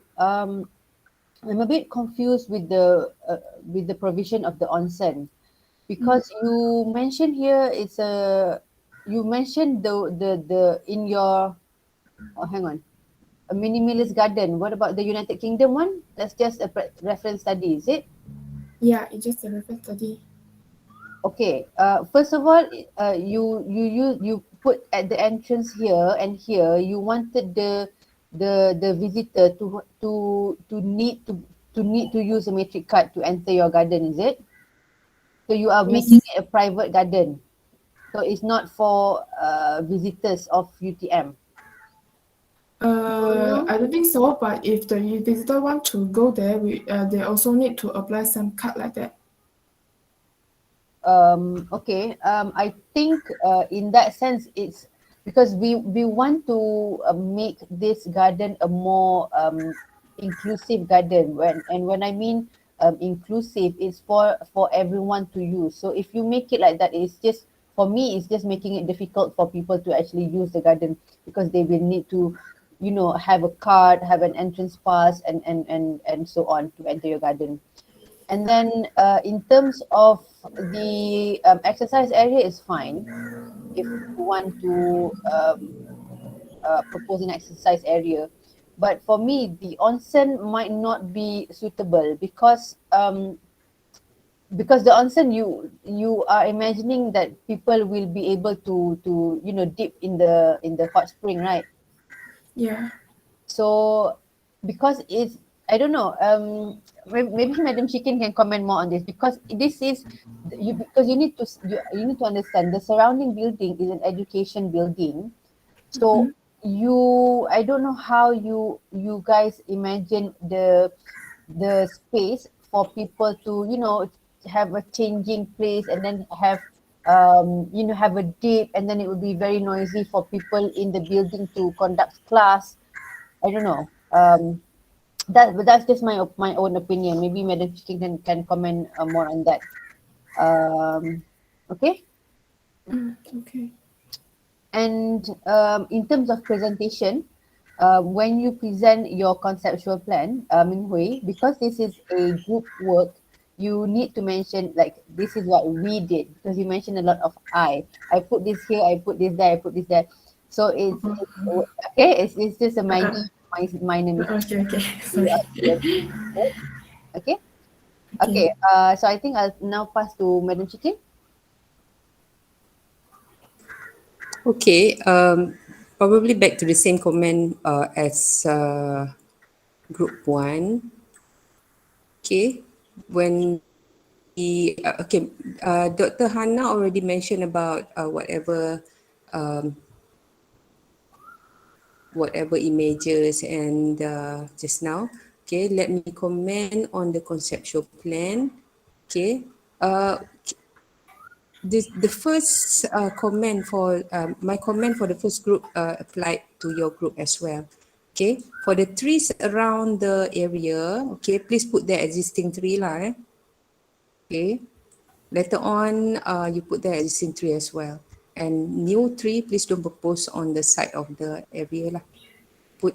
I'm a bit confused with the provision of the onsen, because you mentioned here it's a you mentioned the in your hang on, a minimalist garden. What about the United Kingdom one? That's just a reference study, is it? Yeah, it's just a reference study. Okay. First of all, you put at the entrance here and here. You wanted the visitor to use a matric card to enter your garden, is it? So you are making Yes. it a private garden. So it's not for visitors of UTM. No. I don't think so. But if the visitor want to go there, we they also need to apply some card like that. Okay. I think in that sense, it's because we want to make this garden a more inclusive garden. When I mean inclusive, it's for everyone to use. So if you make it like that, it's just for me, it's just making it difficult for people to actually use the garden, because they will need to, have a card, have an entrance pass, and so on to enter your garden. And then in terms of the exercise area is fine if you want to propose an exercise area. But for me, the onsen might not be suitable because the onsen you are imagining that people will be able to dip in the hot spring, right? Yeah. So because it's I don't know, maybe Madam Shikin can comment more on this, because this is because you need to understand the surrounding building is an education building. So I don't know how you guys imagine the space for people to have a changing place, and then have a dip, and then it would be very noisy for people in the building to conduct class. I don't know. But that's just my own opinion. Maybe Madam Chicken can comment more on that. Okay. Okay. And in terms of presentation, when you present your conceptual plan, Min Hui, because this is a group work, you need to mention like this is what we did, because you mentioned a lot of I put this here, I put this there, I put this there. So it's okay. It's just a minor mistake. Okay. Okay. You Sorry. are clear. Okay. Okay. Okay. So I think I'll now pass to Madam Chicken. Okay, probably back to the same comment as group one. Okay, when Dr. Hannah already mentioned about whatever images and just now. Okay, let me comment on the conceptual plan. Okay, uh, the first comment for my comment for the first group applied to your group as well. Okay, for the trees around the area, okay, please put the existing tree lah. Okay, later on you put the existing tree as well. And new tree, please don't propose on the side of the area lah. Put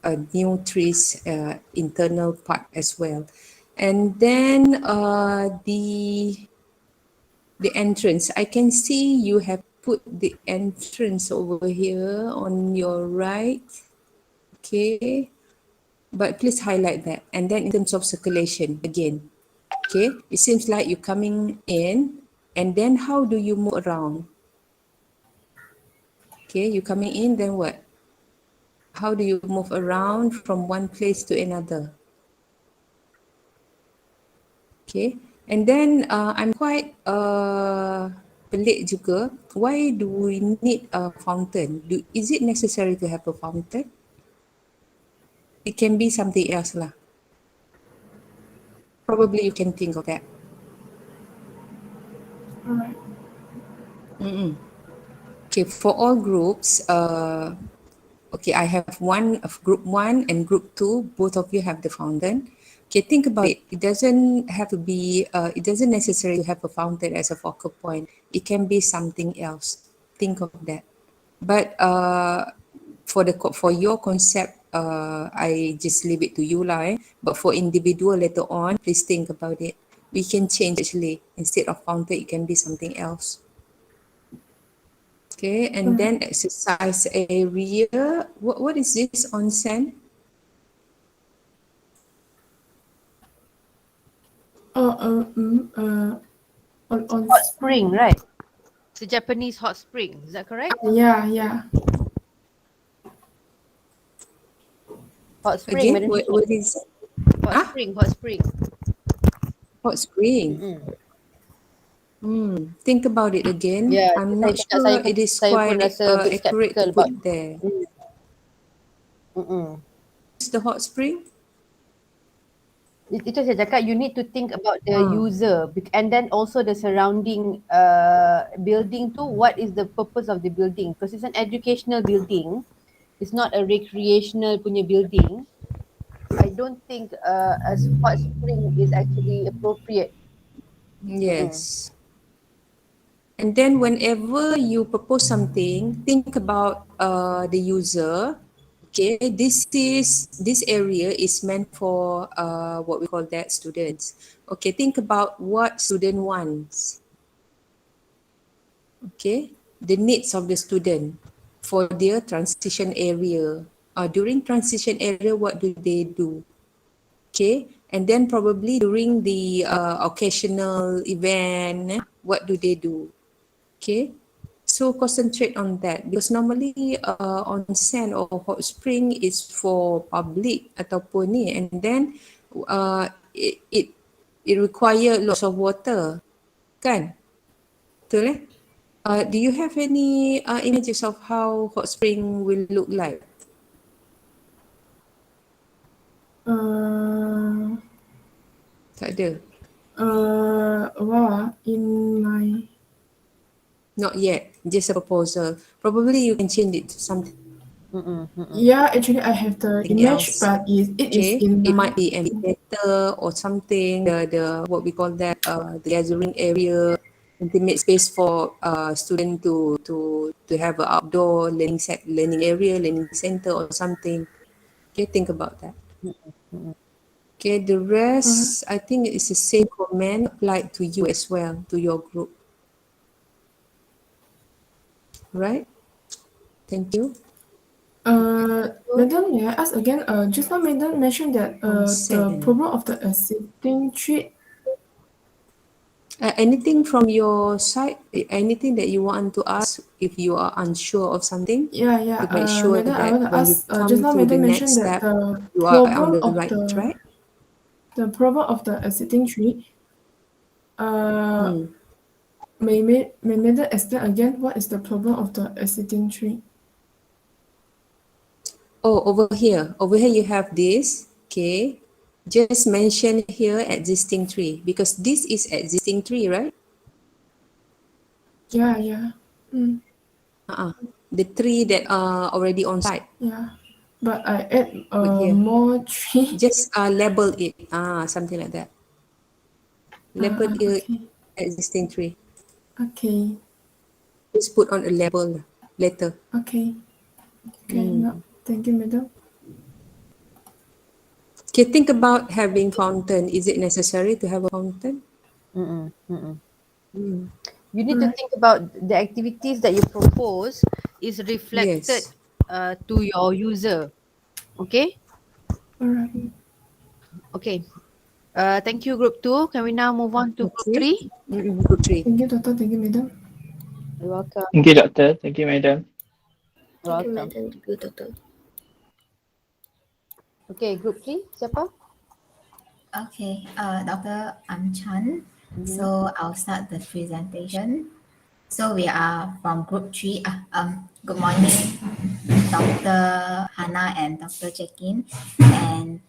a new trees internal part as well. And then the entrance, I can see you have put the entrance over here on your right. Okay, but please highlight that. And then in terms of circulation again, okay, it seems like you're coming in, and then how do you move around? Okay, you're coming in, then what? How do you move around from one place to another? Okay, and then I'm quite pelik juga. Why do we need a fountain? Is it necessary to have a fountain? It can be something else lah. probably you can think of that. All right. Okay, for all groups, okay, I have one of group 1 and group 2, both of you have the fountain. Okay, think about it. It doesn't have to be, it doesn't necessarily have a fountain as a focal point. It can be something else. Think of that. But for your concept, I just leave it to you lah. But for individual later on, please think about it. We can change actually. Instead of fountain, it can be something else. Okay, and then exercise area. What is this onsen? On Hot spring, right? It's a Japanese hot spring. Is that correct? yeah. Hot spring, Again, Madam what Shiki. is Hot spring, hot spring. hot spring? Think about it again. Yeah, I'm saya not cakap sure it is saya pun quite rasa a bit accurate to skeptical put about. there. Mm-mm. Is the hot spring? Itu saya cakap you need to think about the Ah. user and then also the surrounding building too. What is the purpose of the building? Because it's an educational building. It's not a recreational punya building. I don't think a hot spring is actually appropriate. Yes. And then whenever you propose something, think about the user. Okay, this area is meant for what we call that students. Okay, think about what student wants. Okay, the needs of the student for their transition area. During transition area, what do they do? Okay, and then probably during the occasional event, what do they do? Okay, so concentrate on that because normally onsen or hot spring is for public ataupun ni, and then uh, it, it it require lots of water, kan? Betul eh? Do you have any images of how hot spring will look like? Tak ada. In my Not yet. Just a proposal. Probably you can change it to something yeah, actually I have the image, else. but it is Okay, in it my might be amphitheater or something. The what we call that the gathering area, intimate space for student to have an outdoor learning area, learning center or something. Okay, think about that. Okay, the rest I think it's the same comment applied to you as well, to your group. Right? Thank you. Madam, may I ask again? Just now Madam mentioned that the Onsen. problem of the existing tree. Anything from your side? Anything that you want to ask if you are unsure of something? Yeah. To make sure Madam, I that want to when you ask. Just come now to the Madam next mentioned that step, you are on the right track. the problem of the existing tree. Hmm. May Madam explain again what is the problem of the existing tree? Oh, over here you have this. Okay, just mention here existing tree because this is existing tree, right? Yeah. The tree that are already on site. Yeah. But I add Put here. more tree. Just label it. Something like that. Label it Okay. existing tree. Okay. Just put on a label later. Okay. No, thank you, Madam. Okay, think about having fountain. Is it necessary to have a fountain? You need to think about the activities that you propose is reflected Yes. to your user. Okay? All right. Okay. Thank you, group 2. Can we now move on to group Okay. 3? Group 3. Thank you, Doctor. Thank you, Madam. You're welcome. Thank you, Doctor. Thank you, Madam. You're Thank you, welcome. Madam. Thank you, Doctor. Okay, group 3. Siapa? Okay, Dr. Chan. So I'll start the presentation. So we are from group 3. Good morning, Dr. Hannah and Dr. Jekin. And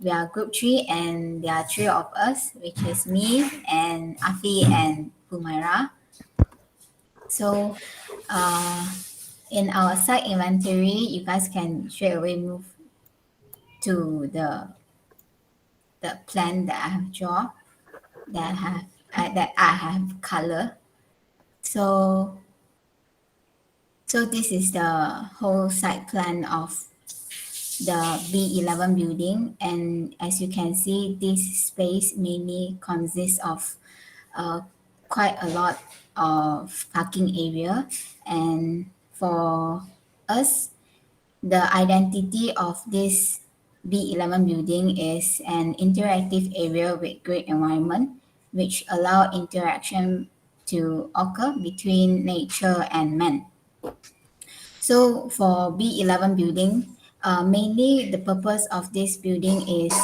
we are group 3 and there are 3 of us, which is me and Afi and Humaira. So in our site inventory, you guys can straight away move to the plan that I have drawn, that I have color. So this is the whole site plan of the B11 building, and as you can see, this space mainly consists of quite a lot of parking area. And for us, the identity of this B11 building is an interactive area with great environment, which allow interaction to occur between nature and man. So for B11 building, mainly the purpose of this building is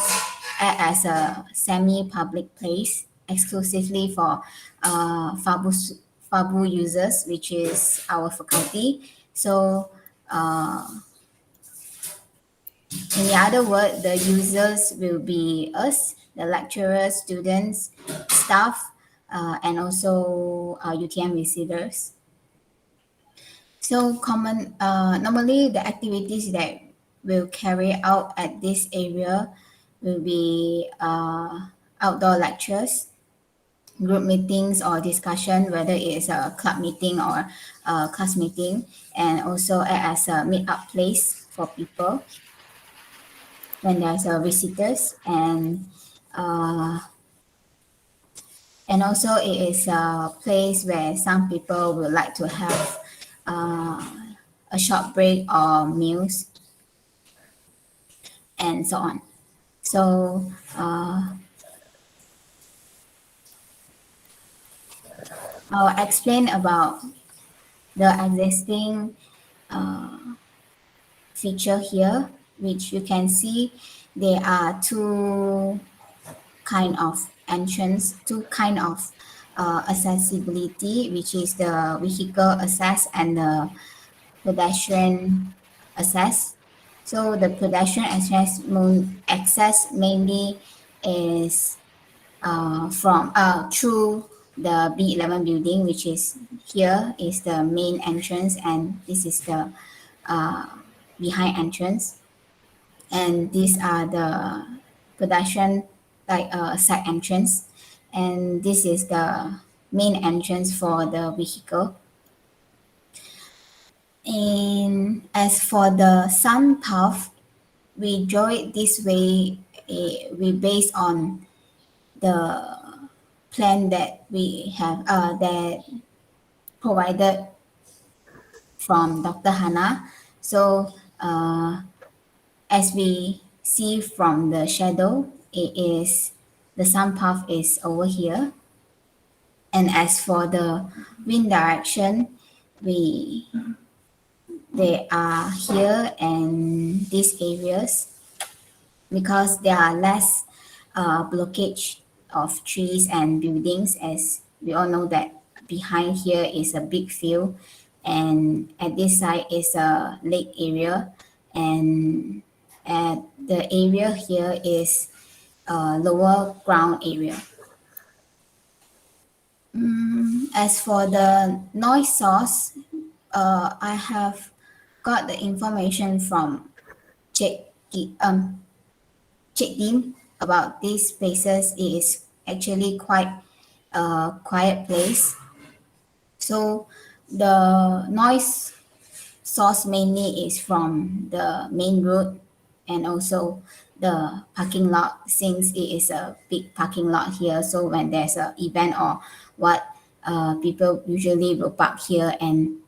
act as a semi-public place exclusively for FABU users, which is our faculty. So in the other word, the users will be us, the lecturers, students, staff, and also UTM visitors. So normally the activities that will carry out at this area will be outdoor lectures, group meetings or discussion, whether it is a club meeting or a class meeting, and also act as a meet-up place for people when there's visitors, and also it is a place where some people would like to have a short break or meals and so on. So I'll explain about the existing feature here, which you can see there are two kind of entrance, two kind of accessibility, which is the vehicle access and the pedestrian access. So the pedestrian access mainly is from through the B11 building, which is here is the main entrance, and this is the behind entrance, and these are the pedestrian side entrance, and this is the main entrance for the vehicle. And as for the sun path, we draw it this way. We based on the plan that we have that provided from Dr. Hannah. So as we see from the shadow, the sun path is over here. And as for the wind direction, they are here and these areas, because there are less blockage of trees and buildings, as we all know that behind here is a big field, and at this side is a lake area, and at the area here is a lower ground area. As for the noise source, I have got the information from Check Team about these spaces. It is actually quite a quiet place. So the noise source mainly is from the main road and also the parking lot, since it is a big parking lot here. So when there's an event or what, people usually will park here, and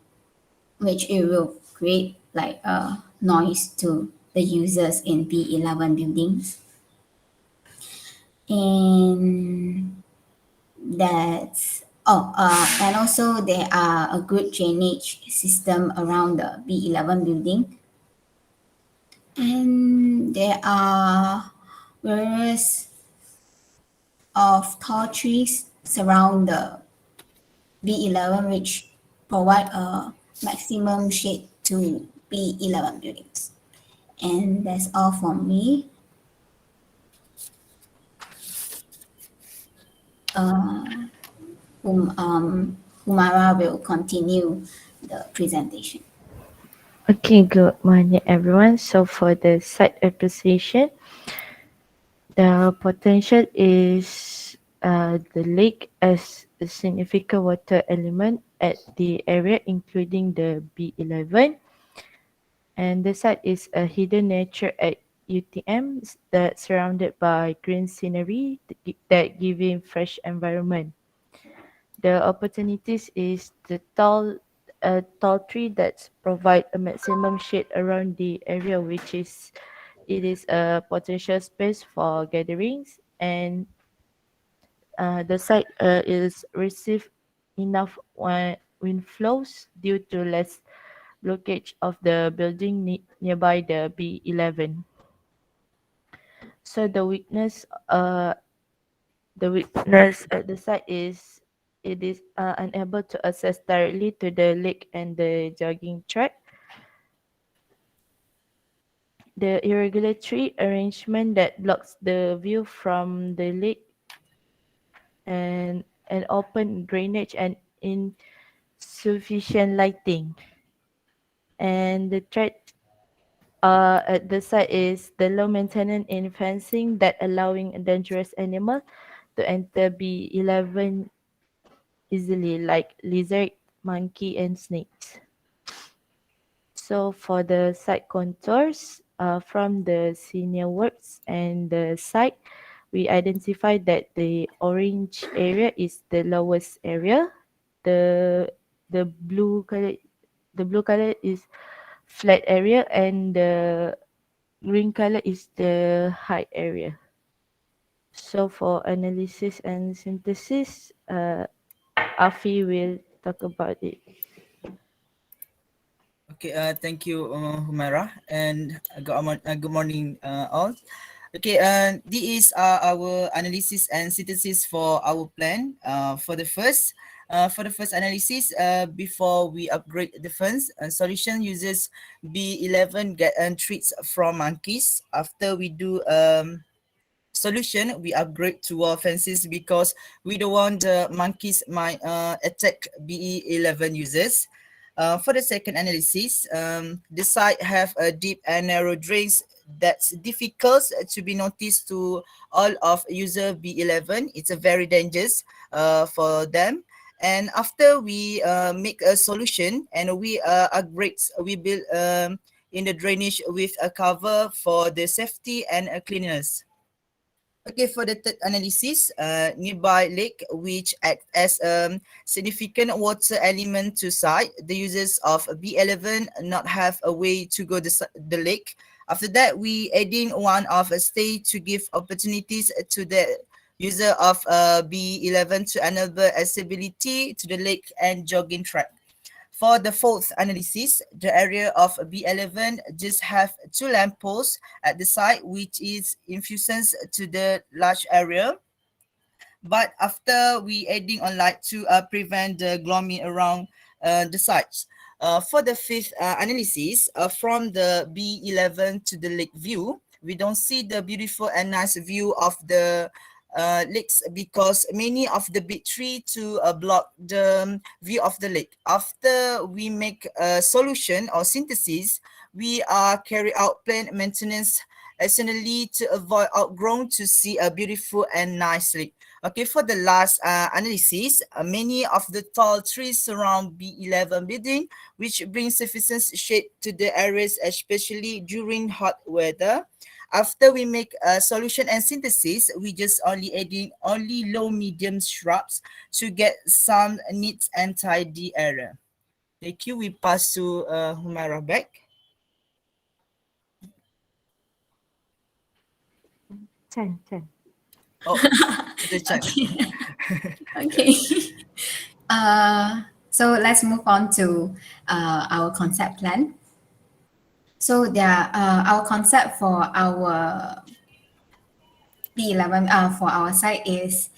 which it will create like a noise to the users in B11 buildings. And that's and also there are a good drainage system around the B11 building, and there are various of tall trees surround the B11, which provide a maximum shade to B11 buildings. And that's all from me. Humara will continue the presentation. Okay, good morning everyone. So for the site appreciation, the potential is the lake as a significant water element at the area including the B11, and the site is a hidden nature at UTM that's surrounded by green scenery that giving fresh environment. The opportunities is the tall tree that provide a maximum shade around the area, which is it is a potential space for gatherings, and the site is receive enough wind flows due to less blockage of the building nearby the B11. So the weakness at the site is it is unable to access directly to the lake and the jogging track. The irregulatory arrangement that blocks the view from the lake and an open drainage and insufficient lighting. And the threat at the site is the low maintenance in fencing that allowing a dangerous animal to enter B11 easily, like lizard, monkey, and snakes. So for the site contours from the senior works and the site, we identified that the orange area is the lowest area. The the blue color the blue color is flat area, and the green color is the high area. So for analysis and synthesis, Afi will talk about it. Okay, thank you, Humaira, and good morning, all. Okay, this is our analysis and synthesis for our plan. For the first analysis, before we upgrade the fence, solution uses B11 get and treats from monkeys. After we do solution, we upgrade to our fences because we don't want the monkeys might attack BE11 users. For the second analysis, the site have a deep and narrow drains that's difficult to be noticed to all of user B11. It's a very dangerous for them. And after we make a solution and we upgrade, we build in the drainage with a cover for the safety and cleanliness. Okay, for the third analysis, nearby lake, which act as a significant water element to site, the users of B11 not have a way to go the lake. After that, we adding one of a stay to give opportunities to the user of B11 to enable accessibility to the lake and jogging track. For the fourth analysis, the area of B11 just have two lampposts at the site, which is infusions to the large area. But after we adding on light to prevent the gloaming around the sites. For the fifth analysis, from the B11 to the lake view, we don't see the beautiful and nice view of the lakes because many of the big tree to block the view of the lake. After we make a solution or synthesis, we carry out plant maintenance essentially to avoid outgrown to see a beautiful and nice lake. Okay, for the last analysis, many of the tall trees surround B11 building, which brings sufficient shade to the areas, especially during hot weather. After we make a solution and synthesis, we just only adding only low medium shrubs to get some neat and tidy area. Thank you. We pass to Humaira back. 10. Oh, the chat. Okay. So let's move on to our concept plan. So our concept for our B11 for our site is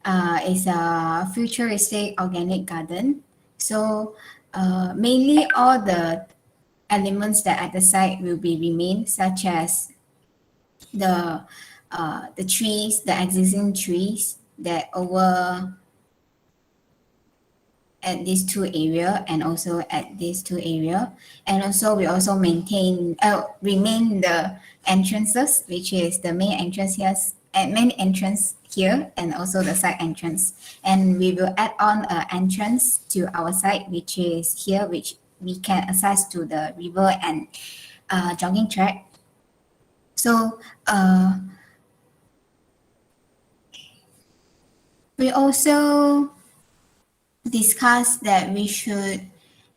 a futuristic organic garden. So mainly all the elements that at the site will be remain, such as the trees, the existing trees, that over at these two area and also at these two area, and also we also remain the entrances, which is the main entrance here and main entrance here and also the side entrance, and we will add on an entrance to our side, which is here, which we can access to the river and jogging track. So we also discussed that we should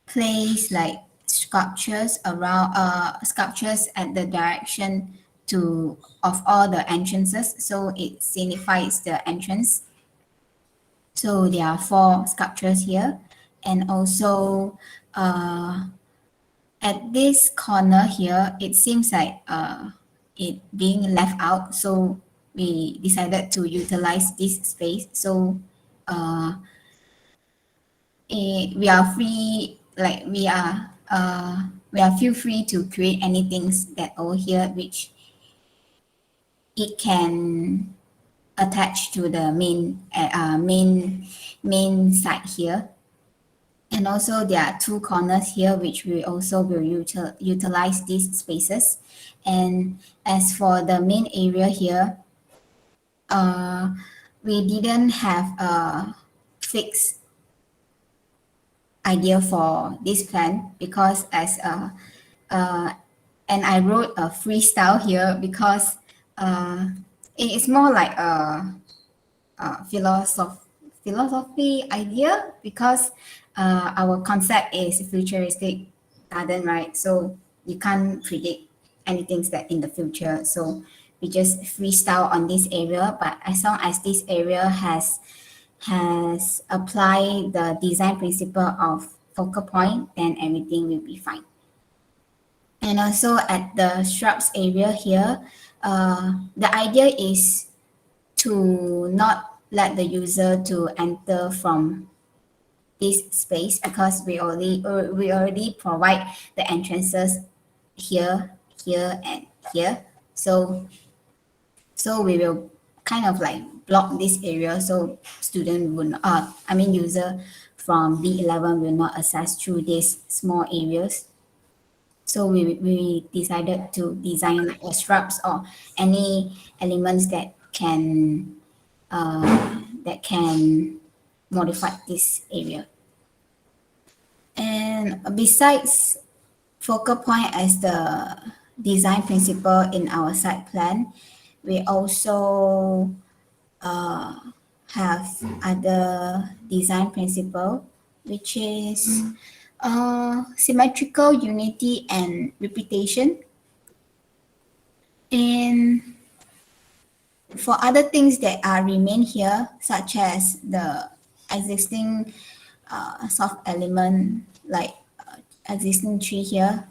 place like sculptures around sculptures at the direction to of all the entrances, so it signifies the entrance. So there are 4 sculptures here, and also at this corner here it seems like it being left out, so we decided to utilize this space. So we are free, like we are feel free to create anything that over here which it can attach to the main site here. And also there are 2 corners here which we also will utilize these spaces. And as for the main area here, we didn't have a fixed idea for this plan, because and I wrote a freestyle here because it is more like a philosophy idea, because our concept is futuristic garden, right? So you can't predict anything that in the future, so we just freestyle on this area. But as long as this area has applied the design principle of focal point, then everything will be fine. And also at the shrubs area here, the idea is to not let the user to enter from this space, because we already provide the entrances here, here, and here. So we will kind of like block this area, so student will not, user from B11 will not access through these small areas. So we decided to design like shrubs or any elements that can modify this area. And besides focal point as the design principle in our site plan, we also have other design principle, which is symmetrical unity and repetition. And for other things that are remain here, such as the existing soft element, like existing tree here,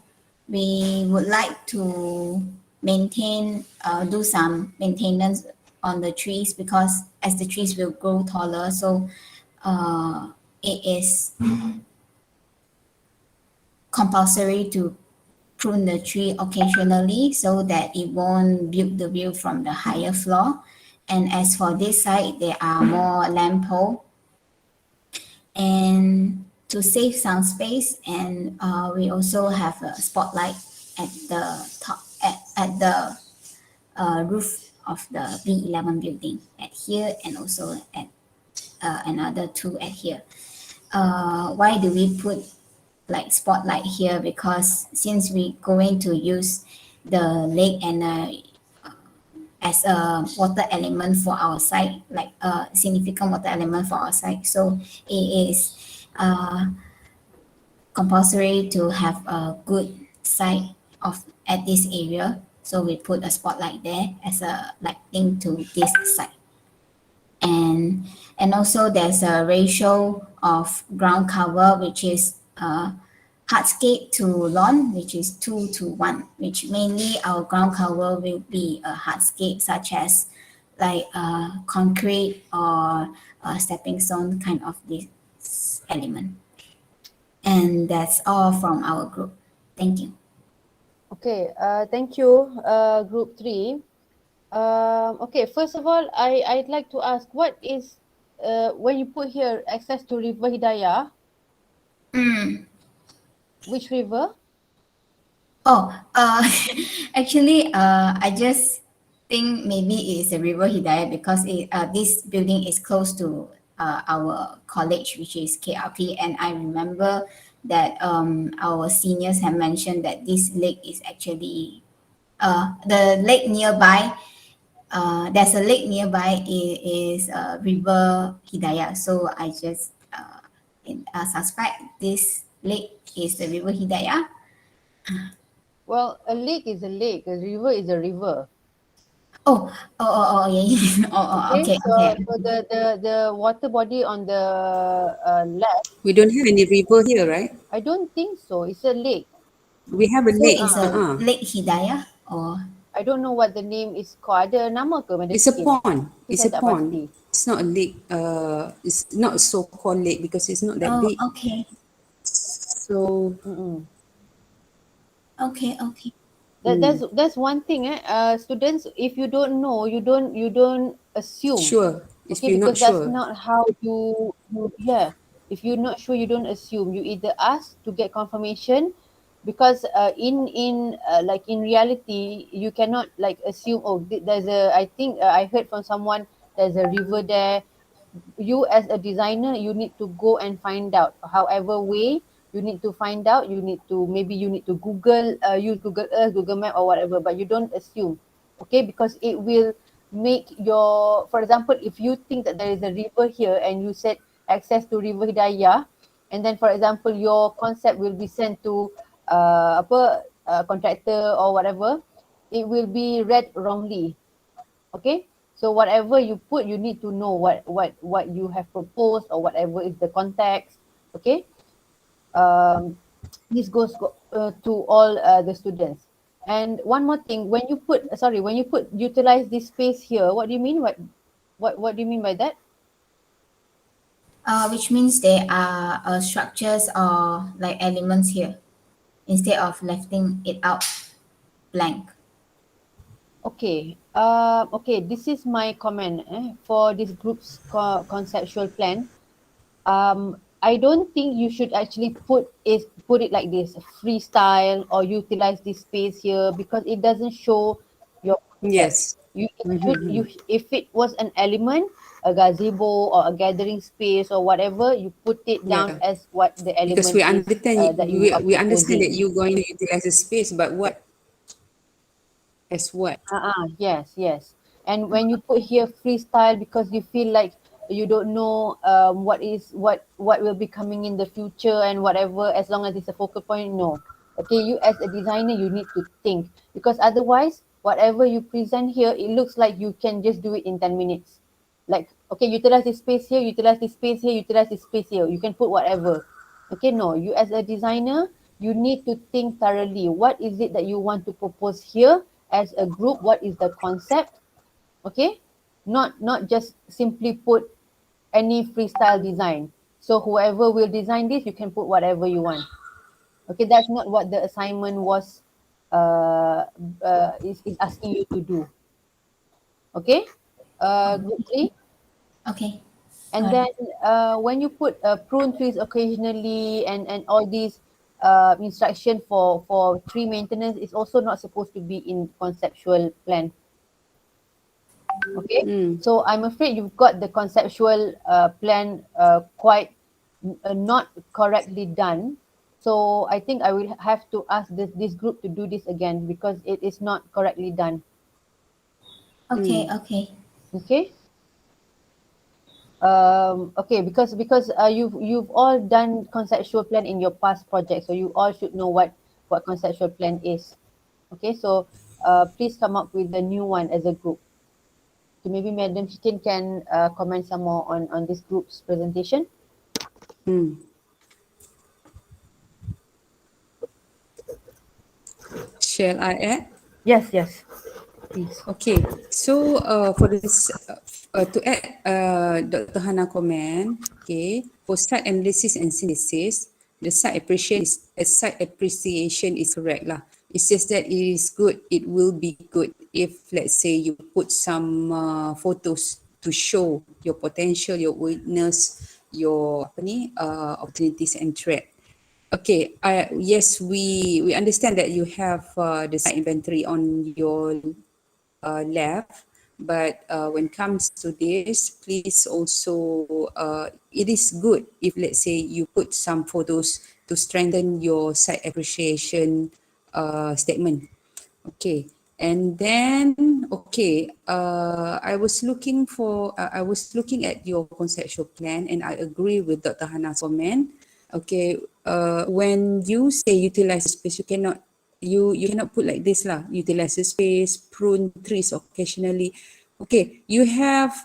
we would like to do some maintenance on the trees, because as the trees will grow taller, so it is compulsory to prune the tree occasionally so that it won't build the view from the higher floor. And as for this side, there are more lamp pole, and to save some space, and we also have a spotlight at the top at the roof of the B11 building at here, and also at another 2 at here. Why do we put like spotlight here? Because since we going to use the lake and as a water element for our site, like a significant water element for our site, so it is compulsory to have a good sight of at this area. So we put a spotlight there as a lighting to this site. And also there's a ratio of ground cover, which is hardscape to lawn, which is 2:1, which mainly our ground cover will be a hardscape, such as like concrete or a stepping stone kind of this element. And that's all from our group. Thank you. Okay, thank you, Group 3. Okay, first of all, I'd like to ask, what is when you put here access to River Hidayah, Mm. which river? Oh, actually, I just think maybe it's a River Hidayah because this building is close to our college, which is KRP, and I remember that our seniors have mentioned that this lake is actually the lake nearby. There's a lake nearby. It is River Hidayah, so I just suspect this lake is the River Hidayah. Well, a lake is a lake, a river is a river. Oh, yeah, yeah. Oh, Okay, okay, so okay. the water body on the left, We don't have any river here, right? I don't think so. It's a lake. We have a So lake. is a Lake Hidayah or I don't know what the name is called. Ada nama ke Madam It's a Shikin? pond. Itu It's saya a tak pond. pasti. It's not a lake. It's not a so-called lake because it's not that oh, big. okay, So Mm-mm. okay. That's one thing. Students, if you don't know, you don't assume. sure, if Okay, you're not because that's sure. not how you yeah. If you're not sure, you don't assume. You either ask to get confirmation, because like in reality, you cannot like assume. Oh, there's a. I think I heard from someone there's a river there. You as a designer, you need to go and find out. However way you need to find out, you need to, maybe you need to Google, use Google Earth, Google Map or whatever, but you don't assume. Okay, because it will make your, for example, if you think that there is a river here and you said access to River Hidayah, and then for example your concept will be sent to contractor or whatever, it will be read wrongly. Okay, so whatever you put, you need to know what you have proposed or whatever is the context. Okay, um, this goes to all the students. And one more thing, when you put, sorry, when you put utilize this space here, what do you mean? What do you mean by that? Which means there are structures or like elements here instead of letting it out blank. Okay, okay, this is my comment for this group's conceptual plan. I don't think you should actually put it like this, freestyle or utilize this space here, because it doesn't show your concept. Yes. You it should you If it was an element, a gazebo or a gathering space or whatever, you put it down Yeah. as what the Because element we is understand that you are we understand that proposing. you're going to utilize the space, but what as what? Yes, yes. And when you put here freestyle, because you feel like you don't know what will be coming in the future and whatever, as long as it's a focal point, no. Okay, you as a designer, you need to think, because otherwise, whatever you present here, it looks like you can just do it in 10 minutes. Like, okay, utilize this space here, utilize this space here, utilize this space here. You can put whatever. Okay, no, you as a designer, you need to think thoroughly. What is it that you want to propose here as a group? What is the concept? Okay, not just simply put any freestyle design. So whoever will design this, you can put whatever you want. Okay, that's not what the assignment was is asking you to do. Okay, group 3. Okay. And then when you put prune trees occasionally and all these instruction for tree maintenance, is also not supposed to be in conceptual plan. Okay, so I'm afraid you've got the conceptual plan quite not correctly done. So I think I will have to ask this group to do this again, because it is not correctly done. Okay. Okay. Okay, because you've all done conceptual plan in your past project, so you all should know what conceptual plan is. Okay, so please come up with a new one as a group. So maybe Madam Shikin can comment some more on this group's presentation. Shall I add? Yes, please. Okay, so for this, to add Dr. Hana comment, okay, for site analysis and synthesis, the site appreciation is correct lah. It's just that it is good, it will be good. if let's say you put some photos to show your potential, your weakness, your opportunities and threat. Okay, yes, we understand that you have the site inventory on your left, but when it comes to this, please also it is good if let's say you put some photos to strengthen your site appreciation statement. Okay, and then okay, I was looking at your conceptual plan, and I agree with Dr. Hannah's comment. Okay, when you say utilize the space, you cannot put like this lah. Utilize the space, prune trees occasionally. Okay, you have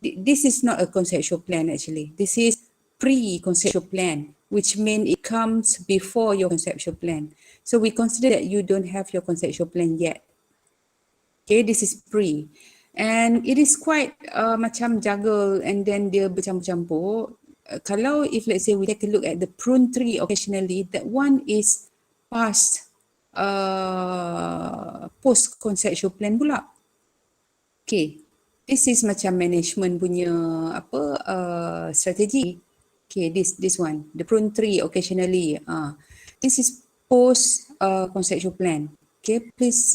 this is not a conceptual plan actually. This is pre-conceptual plan, which means it comes before your conceptual plan. So we consider that you don't have your conceptual plan yet. Okay, this is pre. And it is quite macam juggle and then dia bercampur-campur. Kalau if let's say we take a look at the prune tree occasionally, that one is past post-conceptual plan pula. Okay, this is macam management punya strategi. Okay, this one, the prune tree occasionally. This is post conceptual plan. Okay, please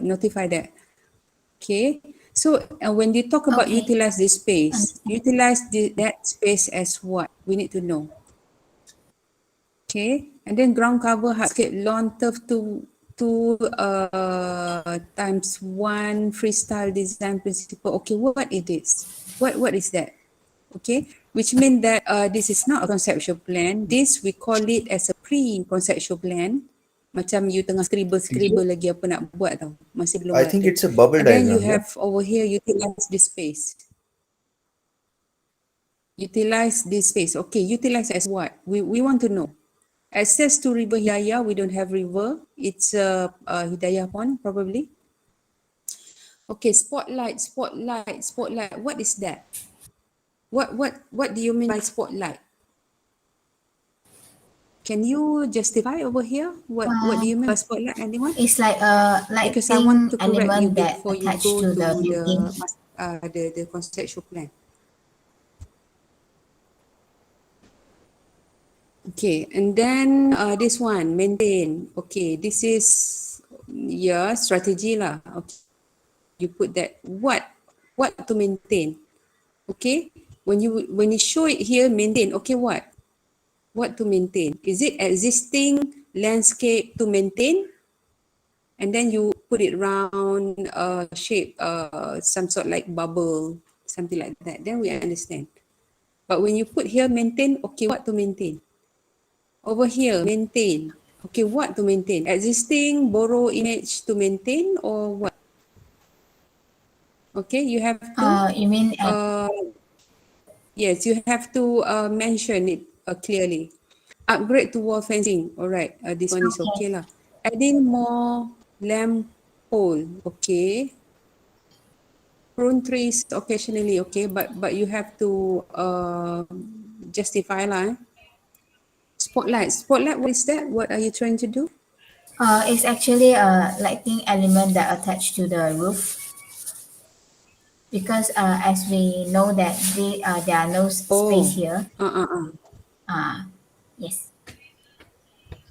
notify that. Okay, so when you talk about Okay. utilize this space, utilize that space as what? We need to know. Okay, and then ground cover hardscape lawn turf two times one freestyle design principle. Okay, what it is? What is that? Okay, which means that this is not a conceptual plan. This we call it as a pre-conceptual plan. Macam you tengah scribble lagi apa nak buat tau. Masih belum I ada. think it's a bubble And then you diagram, yeah? have over here utilize this space. Utilize this space. Okay, utilize as what? We want to know. Access to River Hidayah, we don't have river. It's a Hidayah pond probably. Okay, spotlight. What is that? What do you mean by spotlight? Can you justify over here? What do you mean by spotlight, anyone? It's like a Because I want lighting to correct you element that before you attached go to to the building. the conceptual plan. Okay, and then this one, maintain. Okay, this is strategy lah. Okay, you put that what to maintain. Okay, when you show it here, maintain. Okay, what to maintain? Is it existing landscape to maintain? And then you put it round shape, some sort like bubble, something like that. Then we understand. But when you put here maintain, okay, what to maintain? Over here, maintain. Okay, what to maintain? Existing, borrow image to maintain or what? Okay, you have to. You mean Yes, you have to mention it clearly. Upgrade to wall fencing. All right, this one is okay lah. Adding more lamp pole. Okay. Prune trees occasionally. Okay, but you have to justify lah. Spotlight. What is that? What are you trying to do? it's actually a lighting element that attached to the roof. Because as we know that there are no space here. Yes.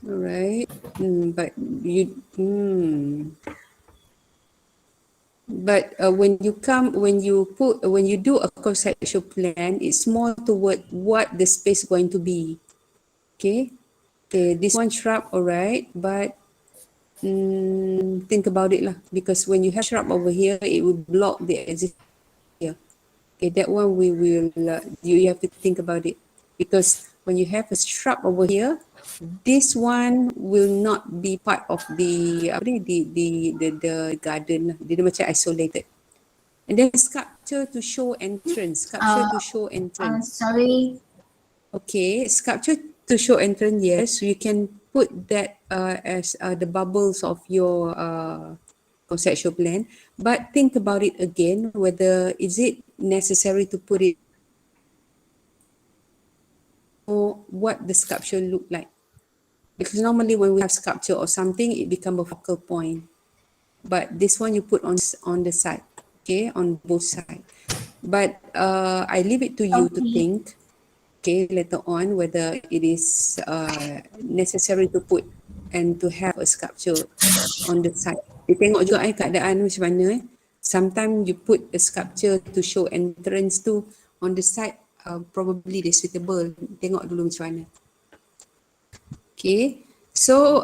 All right. But you. But when you do a conceptual plan, it's more toward what the space is going to be. Okay. Okay. This one shrub, all right. But think about it lah. Because when you have shrub over here, it will block the existing here. Okay. That one we will. You have to think about it, because when you have a shrub over here, this one will not be part of the garden. Dia macam isolated. And then sculpture to show entrance. Sorry. Okay, sculpture to show entrance. Yes, you can put that as the bubbles of your conceptual plan. But think about it again. Whether is it necessary to put it, or what the sculpture look like? Because normally when we have sculpture or something, it becomes a focal point. but this one you put on the side, okay, on both sides. But I leave it to you to Okay. think, okay, later on whether it is necessary to put and to have a sculpture on the side. Dia tengok juga keadaan macam mana. Sometimes you put a sculpture to show entrance tu on the side, probably they suitable. Tengok dulu macam mana. Okay. So,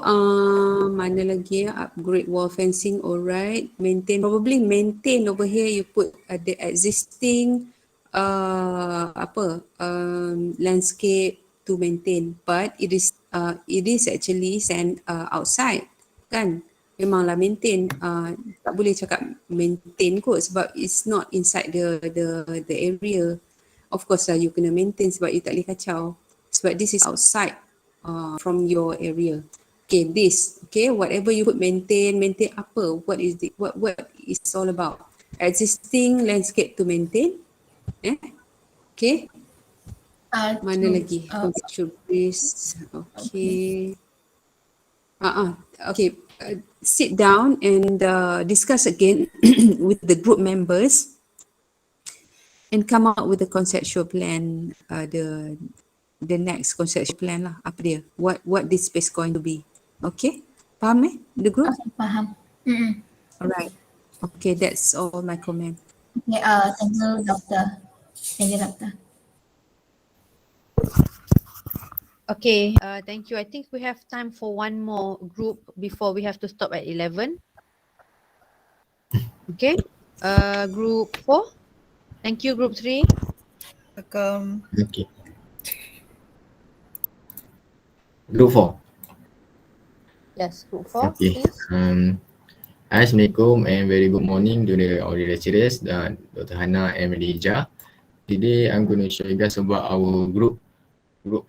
mana lagi ya? Upgrade wall fencing, alright. Maintain, probably maintain over here you put the existing landscape to maintain, but it is actually outside, kan? Memanglah maintain, tak boleh cakap maintain kot sebab it's not inside the area. Of course lah you kena maintain sebab you tak boleh kacau. Sebab this is outside from your area. Okay, whatever you put maintain apa? What is all about? Existing landscape to maintain. Okay. Mana lagi? Contextual base. Okay. Okay. Sit down and discuss again with the group members and come up with a conceptual plan. The next conceptual plan lah. Apa dia? What this space going to be? Okay. Faham the group? Okay, faham. Alright. Okay, that's all my comment. Okay, thank you, Doctor. Thank you, Doctor. Okay, thank you. I think we have time for one more group before we have to stop at 11. Okay, group 4. Thank you, group 3. Welcome. Okay. Group 4. Yes, group 4, Okay. please. Assalamualaikum and very good morning to all the lecturers, Dr. Hana and Madija. Today I'm going to show you guys about our group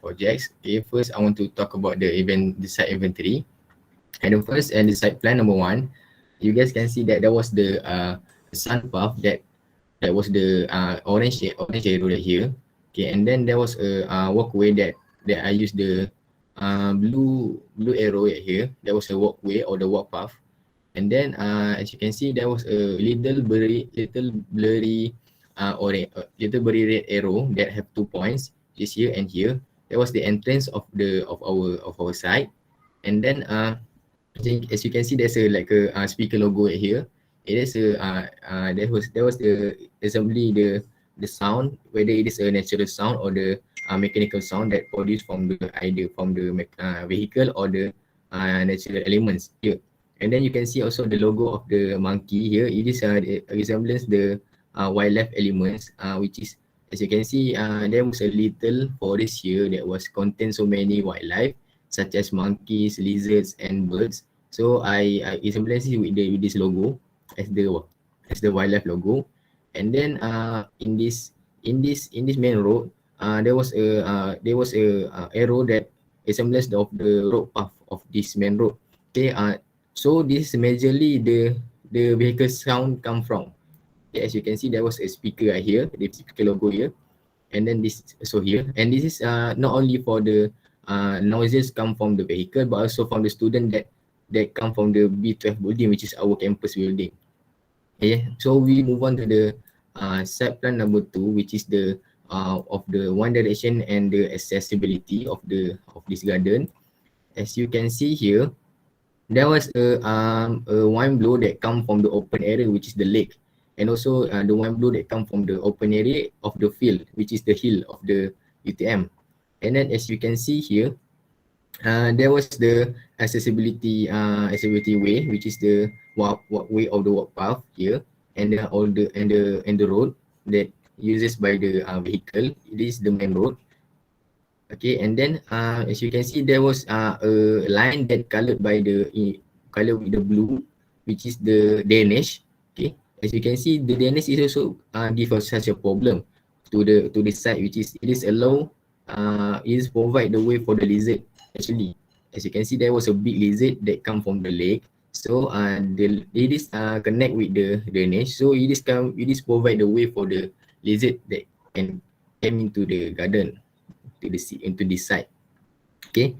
projects. Okay, first I want to talk about the site inventory. And the first and the site plan number 1, you guys can see that there was the sun path that was the orange arrow right here. Okay, and then there was a walkway that I used the blue arrow right here. There was a walkway or the walk path. And then as you can see, there was a little blurry red arrow that have 2 points, this here and here. That was the entrance of our site. And then as you can see, there's a speaker logo right here. It is there was the assembly the sound, whether it is a natural sound or the mechanical sound that produced from the vehicle or the natural elements here. And then you can see also the logo of the monkey here. It is resembles the wildlife elements, which is, as you can see, there was a little forest here that was contain so many wildlife such as monkeys, lizards, and birds. So I resemblance it with this logo as the wildlife logo. And then in this main road, there was a arrow that resembles of the road path of this main road. Okay, so this is majorly the vehicle sound come from. Okay, as you can see, there was a speaker right here, the speaker logo here, and then this also here. And this is not only for the noises come from the vehicle, but also from the student that come from the B12 building, which is our campus building. Okay, so we move on to the site plan number 2, which is the of the one direction and the accessibility of this garden. As you can see here, there was a wind blow that come from the open area, which is the lake, and also the wind blow that come from the open area of the field, which is the hill of the UTM. And then as you can see here, there was the accessibility way, which is the way of the walk path here, and all the road that uses by the vehicle. It is the main road. Okay, and then as you can see, there was a line that colored with the blue, which is the drainage. Okay, as you can see, the drainage is also give us such a problem to the site, which is it is provide the way for the lizard. Actually, as you can see, there was a big lizard that come from the lake. So it is connect with the drainage. So it is provide the way for the lizard that can come into the garden, into this site. Okay.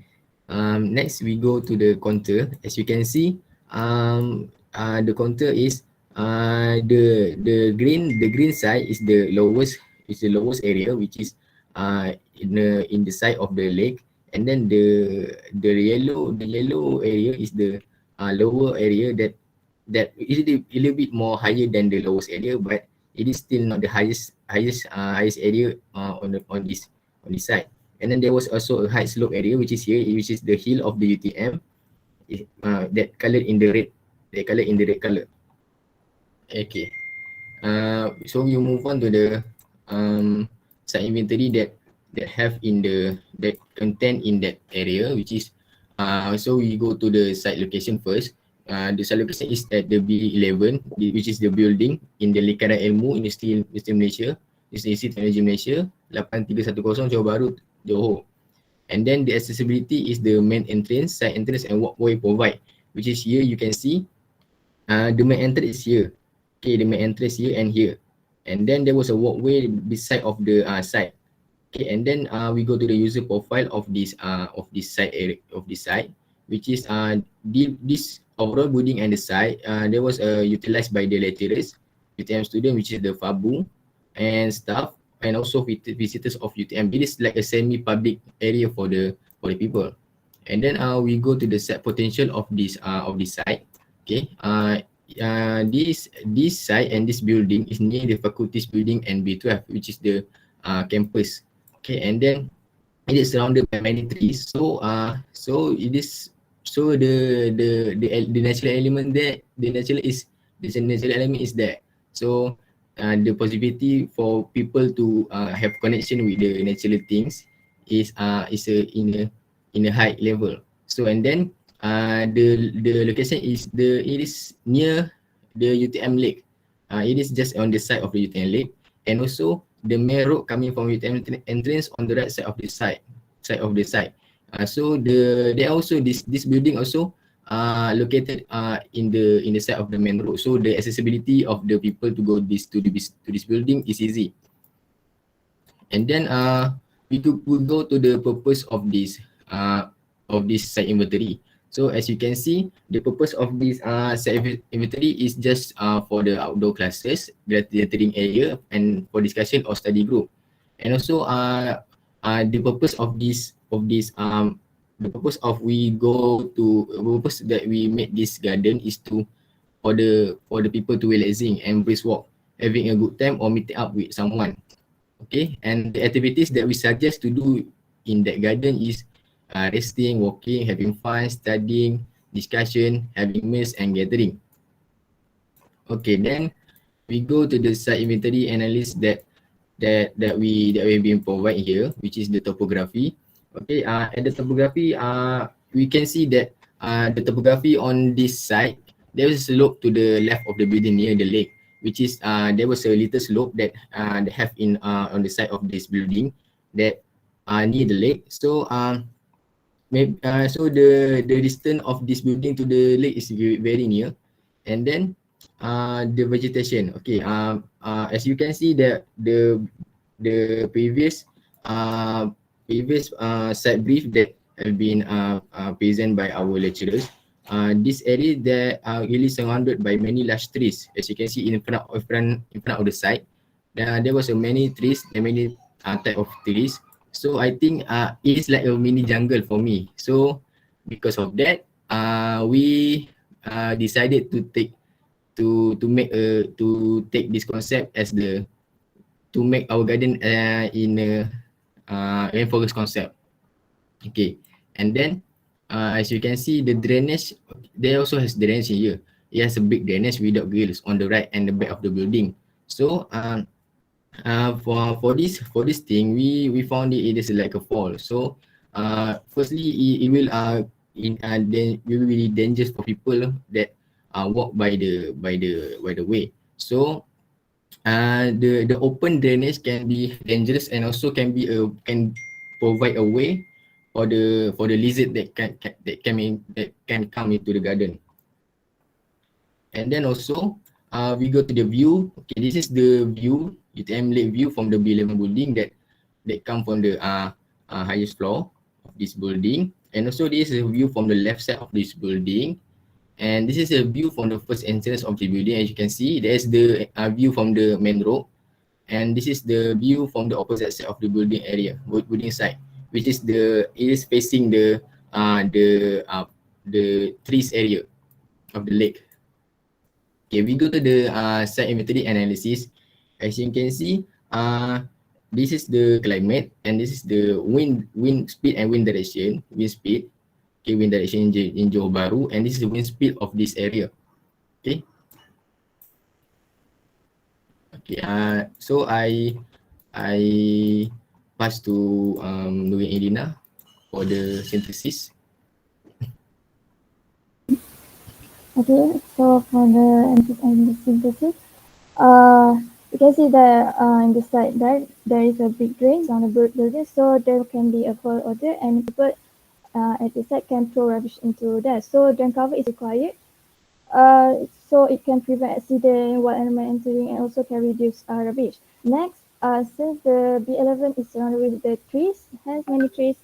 Next we go to the contour. As you can see, the contour is the green side is the lowest area, which is in the side of the lake, and then the yellow area is the lower area that is a little bit more higher than the lowest area, but it is still not the highest area on this side. And then there was also a high slope area, which is here, which is the hill of the UTM, that colored in the red, color. Okay. So we move on to the site inventory that have in that content in that area, which is so we go to the site location first. The site location is at the B11, which is the building in the Likaran Ilmu Universiti Malaysia, Institusi Teknologi Malaysia, 8310 Johor Bahru, Johor. And then the accessibility is the main entrance, side entrance, and walkway provide, which is here you can see the main entrance is here. Okay, the main entrance here and here. And then there was a walkway beside of the site. Okay, and then we go to the user profile of this site area of this site, which is this overall building and the site there was utilized by the lecturers, UTM student, which is the FABU and staff, and also visitors of UTM. It is like a semi-public area for the people. And then we go to the set potential of this site. Okay, this site and this building is near the faculties building and B12, which is the campus. Okay, and then it is surrounded by many trees. So the natural element there, the natural element is there. So the possibility for people to have connection with the natural things is in a high level. So and then the location is it is near the UTM Lake. It is just on the side of the UTM Lake, and also the main road coming from UTM entrance on the right side of the site. So there also this building also located in the side of the main road. So the accessibility of the people to go to this building is easy. And then we go to the purpose of this site inventory. So as you can see, the purpose of this site inventory is just for the outdoor classes, the gathering area, and for discussion or study group. And also the purpose of the purpose of purpose that we made this garden is for the people to relaxing and brisk walk, having a good time, or meeting up with someone. Okay, and the activities that we suggest to do in that garden is resting, walking, having fun, studying, discussion, having meals, and gathering. Okay, then we go to the site inventory analysis that we been provide here, which is the topography. Okay, at the topography, we can see that the topography on this site, there is a slope to the left of the building near the lake, which is there was a little slope that they have in on the side of this building that near the lake. So so the distance of this building to the lake is very near. And then the vegetation. Okay, as you can see that the previous site brief that have been present by our lecturers, this area that are really surrounded by many large trees. As you can see in front of the site, there was many trees and many type of trees. So I think it is like a mini jungle for me. So because of that, we decided to take this concept as to make our garden in a rainforest concept. Okay, and then as you can see, the drainage, there also has drainage here. It has a big drainage without grills on the right and the back of the building. So for this thing, we found it is like a fall. So firstly, it will then will be dangerous for people that walk by the way. So the open drainage can be dangerous, and also can provide a way for the lizard that can come into the garden. And then also we go to the view. Okay, this is the view, UTM Lake view from the B11 building that come from the highest floor of this building. And also this is a view from the left side of this building. And this is a view from the first entrance of the building. As you can see, there's the view from the main road. And this is the view from the opposite side of the building area, building side, which is it is facing the trees area of the lake. Okay, we go to the site inventory analysis. As you can see, this is the climate and this is the wind speed and wind direction. Wind speed, okay, wind direction in Johor Bahru, and this is the wind speed of this area. Okay. Okay. So I pass to Nurin Elina for the synthesis. Okay, so for the synthesis, you can see that in the slide that there is a big drain on the building, so there can be a foul odor, and people at the site can throw rubbish into that. So drain cover is required. So it can prevent accident, wild animal entering, and also can reduce rubbish. Next, since the B11 is surrounded with the trees, hence many trees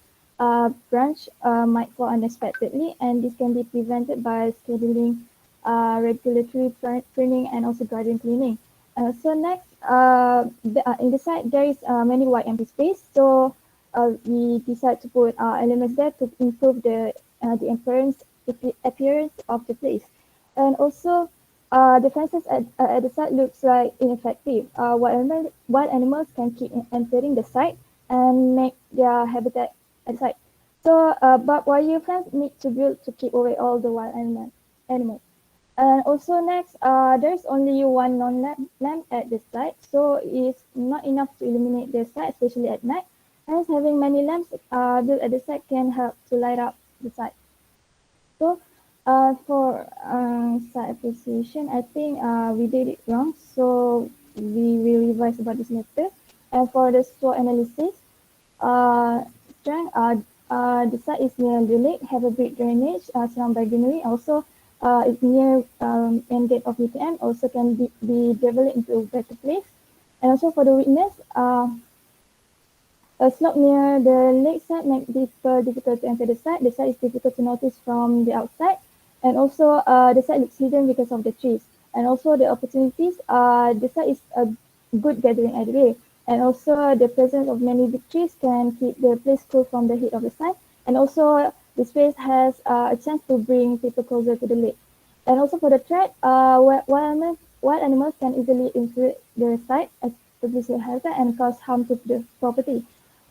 branch might fall unexpectedly, and this can be prevented by scheduling regulatory pruning and also garden cleaning. So next, in the site there is many white empty space. So we decide to put elements there to improve the appearance of the place. And also, the fences at the site looks like ineffective. Wild animals can keep entering the site and make their habitat at the site. So, barbed wire fence need to build to keep away all the wild animals. And also next, there's only one non-lamp at the site, so it's not enough to illuminate the site, especially at night. Hence, having many lamps built at the site can help to light up the site. So for site appreciation, I think we did it wrong. So we will revise about this later. And for the SWOT analysis, strength, the site is near the lake, have a big drainage, surrounded by greenery. Also, it's near end gate of UTM, also can be developed into a better place. And also for the weakness, a slope near the lakeside makes it difficult to enter the site. The site is difficult to notice from the outside. And also, the site looks hidden because of the trees. And also, the opportunities, the site is a good gathering area. And also, the presence of many big trees can keep the place cool from the heat of the sun. And also, the space has a chance to bring people closer to the lake. And also for the threat, wild animals can easily infiltrate the site, establish a habitat, and cause harm to the property.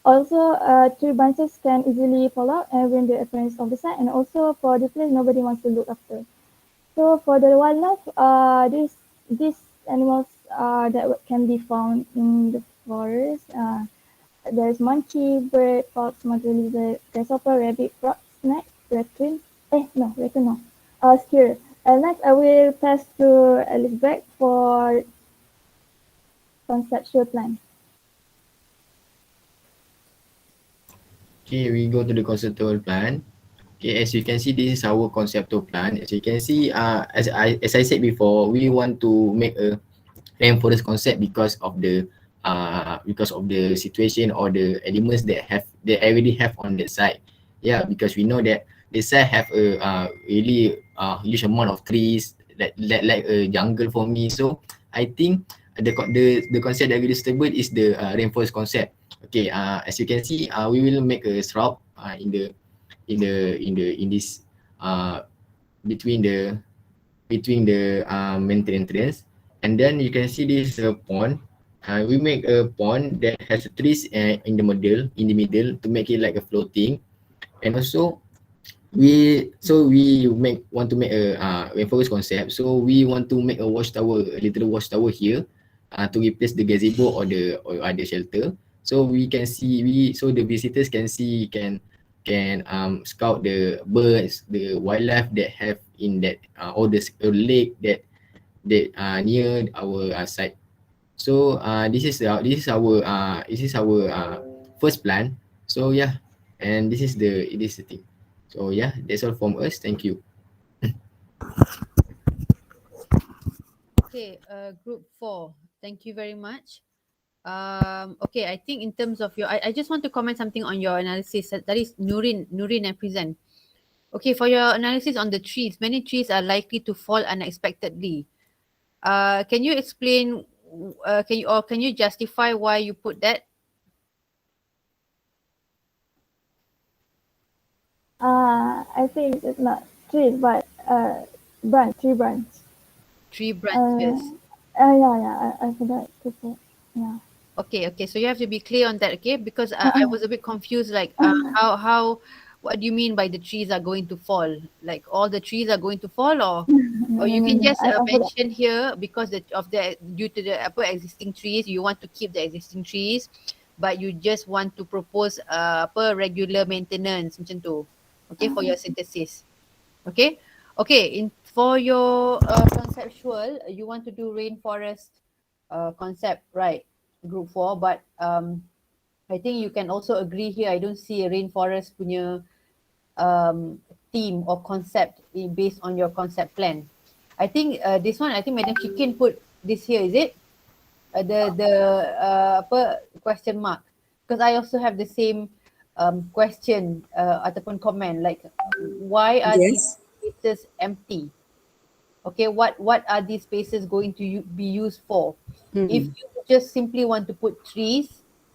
Also, tree branches can easily fall out and ruin the appearance of the site. And also for the place, nobody wants to look after. So for the wildlife, these animals that can be found in the forest. There's monkey, bird, fox, mother lizard, grasshopper, rabbit, frog, snake, raccoon. Raccoon no. Squirrel. And next, I will pass to Elizabeth for conceptual plan. Okay, we go to the conceptual plan. Okay, as you can see, this is our conceptual plan. As you can see, as I said before, we want to make a rainforest concept because of the situation or the elements that already have on that site. Yeah, because we know that the site have a really huge amount of trees like a jungle for me. So I think the concept that we distribute is the rainforest concept. Okay, as you can see, we will make a shrub in this between the main entrance, and then you can see this pond. We make a pond that has trees in the middle to make it like a floating, and also we want to make a rainforest concept. So we want to make a little watchtower here, to replace the gazebo or other shelter. So so the visitors can scout the birds, the wildlife that have in that or the lake that near our site. So this is our first plan. So yeah, and this is the thing. So yeah, that's all from us. Thank you. Okay, group 4. Thank you very much. Okay, I think in terms of I just want to comment something on your analysis. That is Nurin and present. Okay, for your analysis on the trees, many trees are likely to fall unexpectedly. Can you explain? Can you justify why you put that? I think it's not trees, but tree branch. Tree branches. I forgot to put. Yeah. Okay. So you have to be clear on that, okay? Because I was a bit confused. Like, how, what do you mean by the trees are going to fall? Like all the trees are going to fall, No, or no, you no, can no. just I forgot. mention here because due to the existing trees, you want to keep the existing trees, but you just want to propose regular maintenance macam tu. Okay, for your synthesis. Okay. Okay. For your conceptual, you want to do rainforest concept, right? Group 4, but I think you can also agree here. I don't see a rainforest punya theme or concept based on your concept plan. I think this one. I think Madam Chicken put this here. Is it the apa question mark? Because I also have the same question ataupun comment like why are these Yes. spaces empty? Okay, what are these spaces going to be used for? If Hmm. you just simply want to put trees,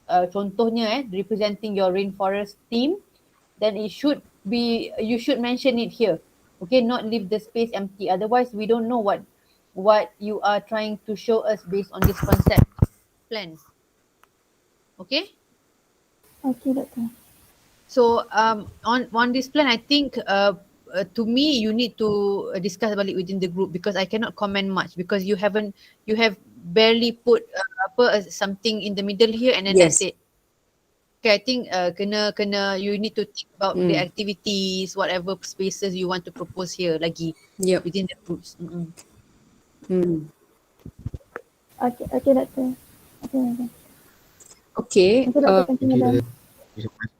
contohnya representing your rainforest theme, then it should be, you should mention it here. Okay, not leave the space empty. Otherwise, we don't know what you are trying to show us based on this concept plan. Okay. Okay, doctor. So on this plan, I think to me you need to discuss about it within the group because I cannot comment much because you have barely put something in the middle here and then that's Yes. it. Okay, I think kena you need to think about the Hmm. activities, whatever spaces you want to propose here lagi Yep. within the groups. Hmm. Okay, doctor. Okay, okay. Okay. Okay, doctor. Thank you, Thank you, madam. Doctor. Thank you so much.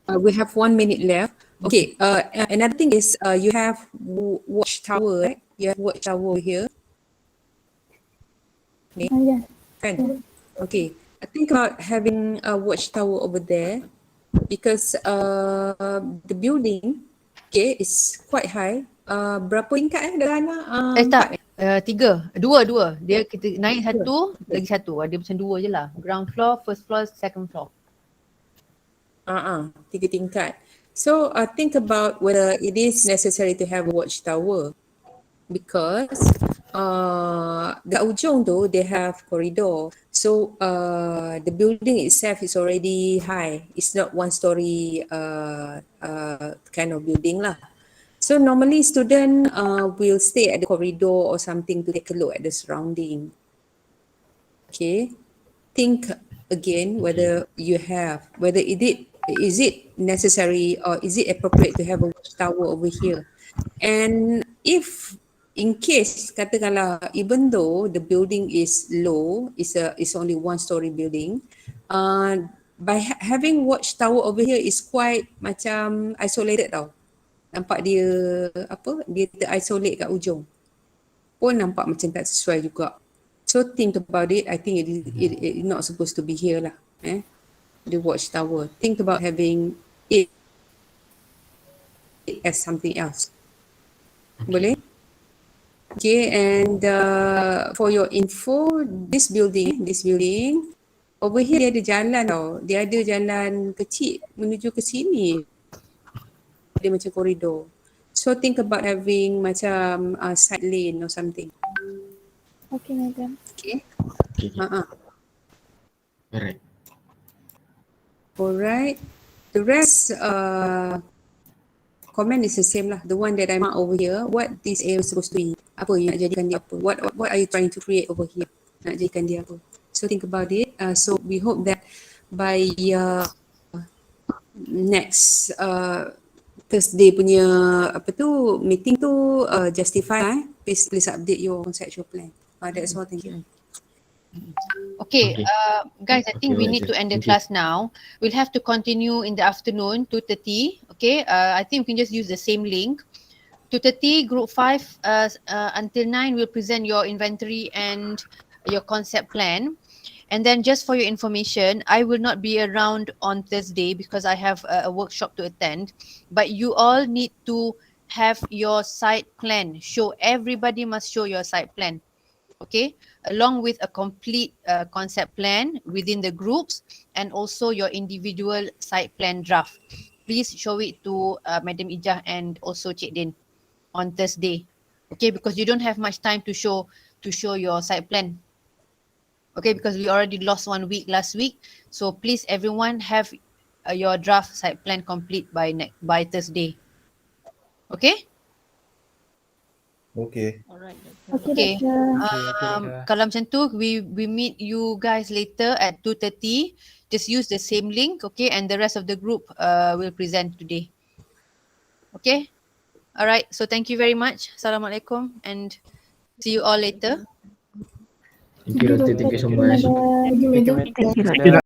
We have 1 minute left. Okay. Another thing is you have watchtower, right? You have watchtower here. Okay. Yes. Kan? Okay. I think about having a watchtower over there because the building, okay, is quite high. Berapa tingkat Dana? Tak, Empat. tiga, dua. Dia kita naik Dua. satu, Okay. lagi satu. Ada macam dua je lah. Ground floor, first floor, second floor. Tiga tingkat. So think about whether it is necessary to have a watchtower because dekat ujung tu they have corridor. So the building itself is already high. It's not one story kind of building lah. So normally student will stay at the corridor or something to take a look at the surrounding. Okay. Think again whether you have, whether is it necessary or is it appropriate to have a watchtower over here. And if in case katakanlah even though the building is low, is only one story building, by having watchtower over here is quite macam isolated tau. Nampak dia apa, dia ter-isolate kat ujung. Pun nampak macam tak sesuai juga. So think about it. I think it not supposed to be here lah. The watchtower. Think about having it as something else. Boleh? Okay, and for your info, this building over here dia ada jalan tau. Dia ada jalan kecil menuju ke sini. Dia macam koridor. So think about having macam side lane or something. Okay, madam. Okay. Okay. Alright. Alright. The rest comment is the same lah. The one that I mark over here. What this area is supposed to be. Apa you nak jadikan dia apa? What are you trying to create over here? Nak jadikan dia apa? So think about it. So we hope that by next Thursday punya apa tu meeting tu justify please update your conceptual plan. That's all. Thank you. Okay, Okay. Guys, I think Okay, we alright, need to sir. end the Thank you. class now. We'll have to continue in the afternoon, 2:30. Okay, I think we can just use the same link. 2:30, group 5 until 9, we'll present your inventory and your concept plan. And then just for your information, I will not be around on Thursday because I have a workshop to attend. But you all need to have your site plan. Everybody must show your site plan. Okay, along with a complete concept plan within the groups and also your individual site plan draft. Please show it to Madam Ijah and also Cik Din on Thursday. Okay, because you don't have much time to show your site plan. Okay, because we already lost 1 week last week. So please everyone have your draft site plan complete by Thursday. Okay? Okay. Alright. Okay, Okay. Doctor. Kalau macam tu, we meet you guys later at 2:30. Just use the same link, okay? And the rest of the group will present today. Okay? Alright. So thank you very much. Assalamualaikum and see you all later. Thank you, Doctor. Thank you so much. Madam. Thank you, madam. Thank you, Doctor.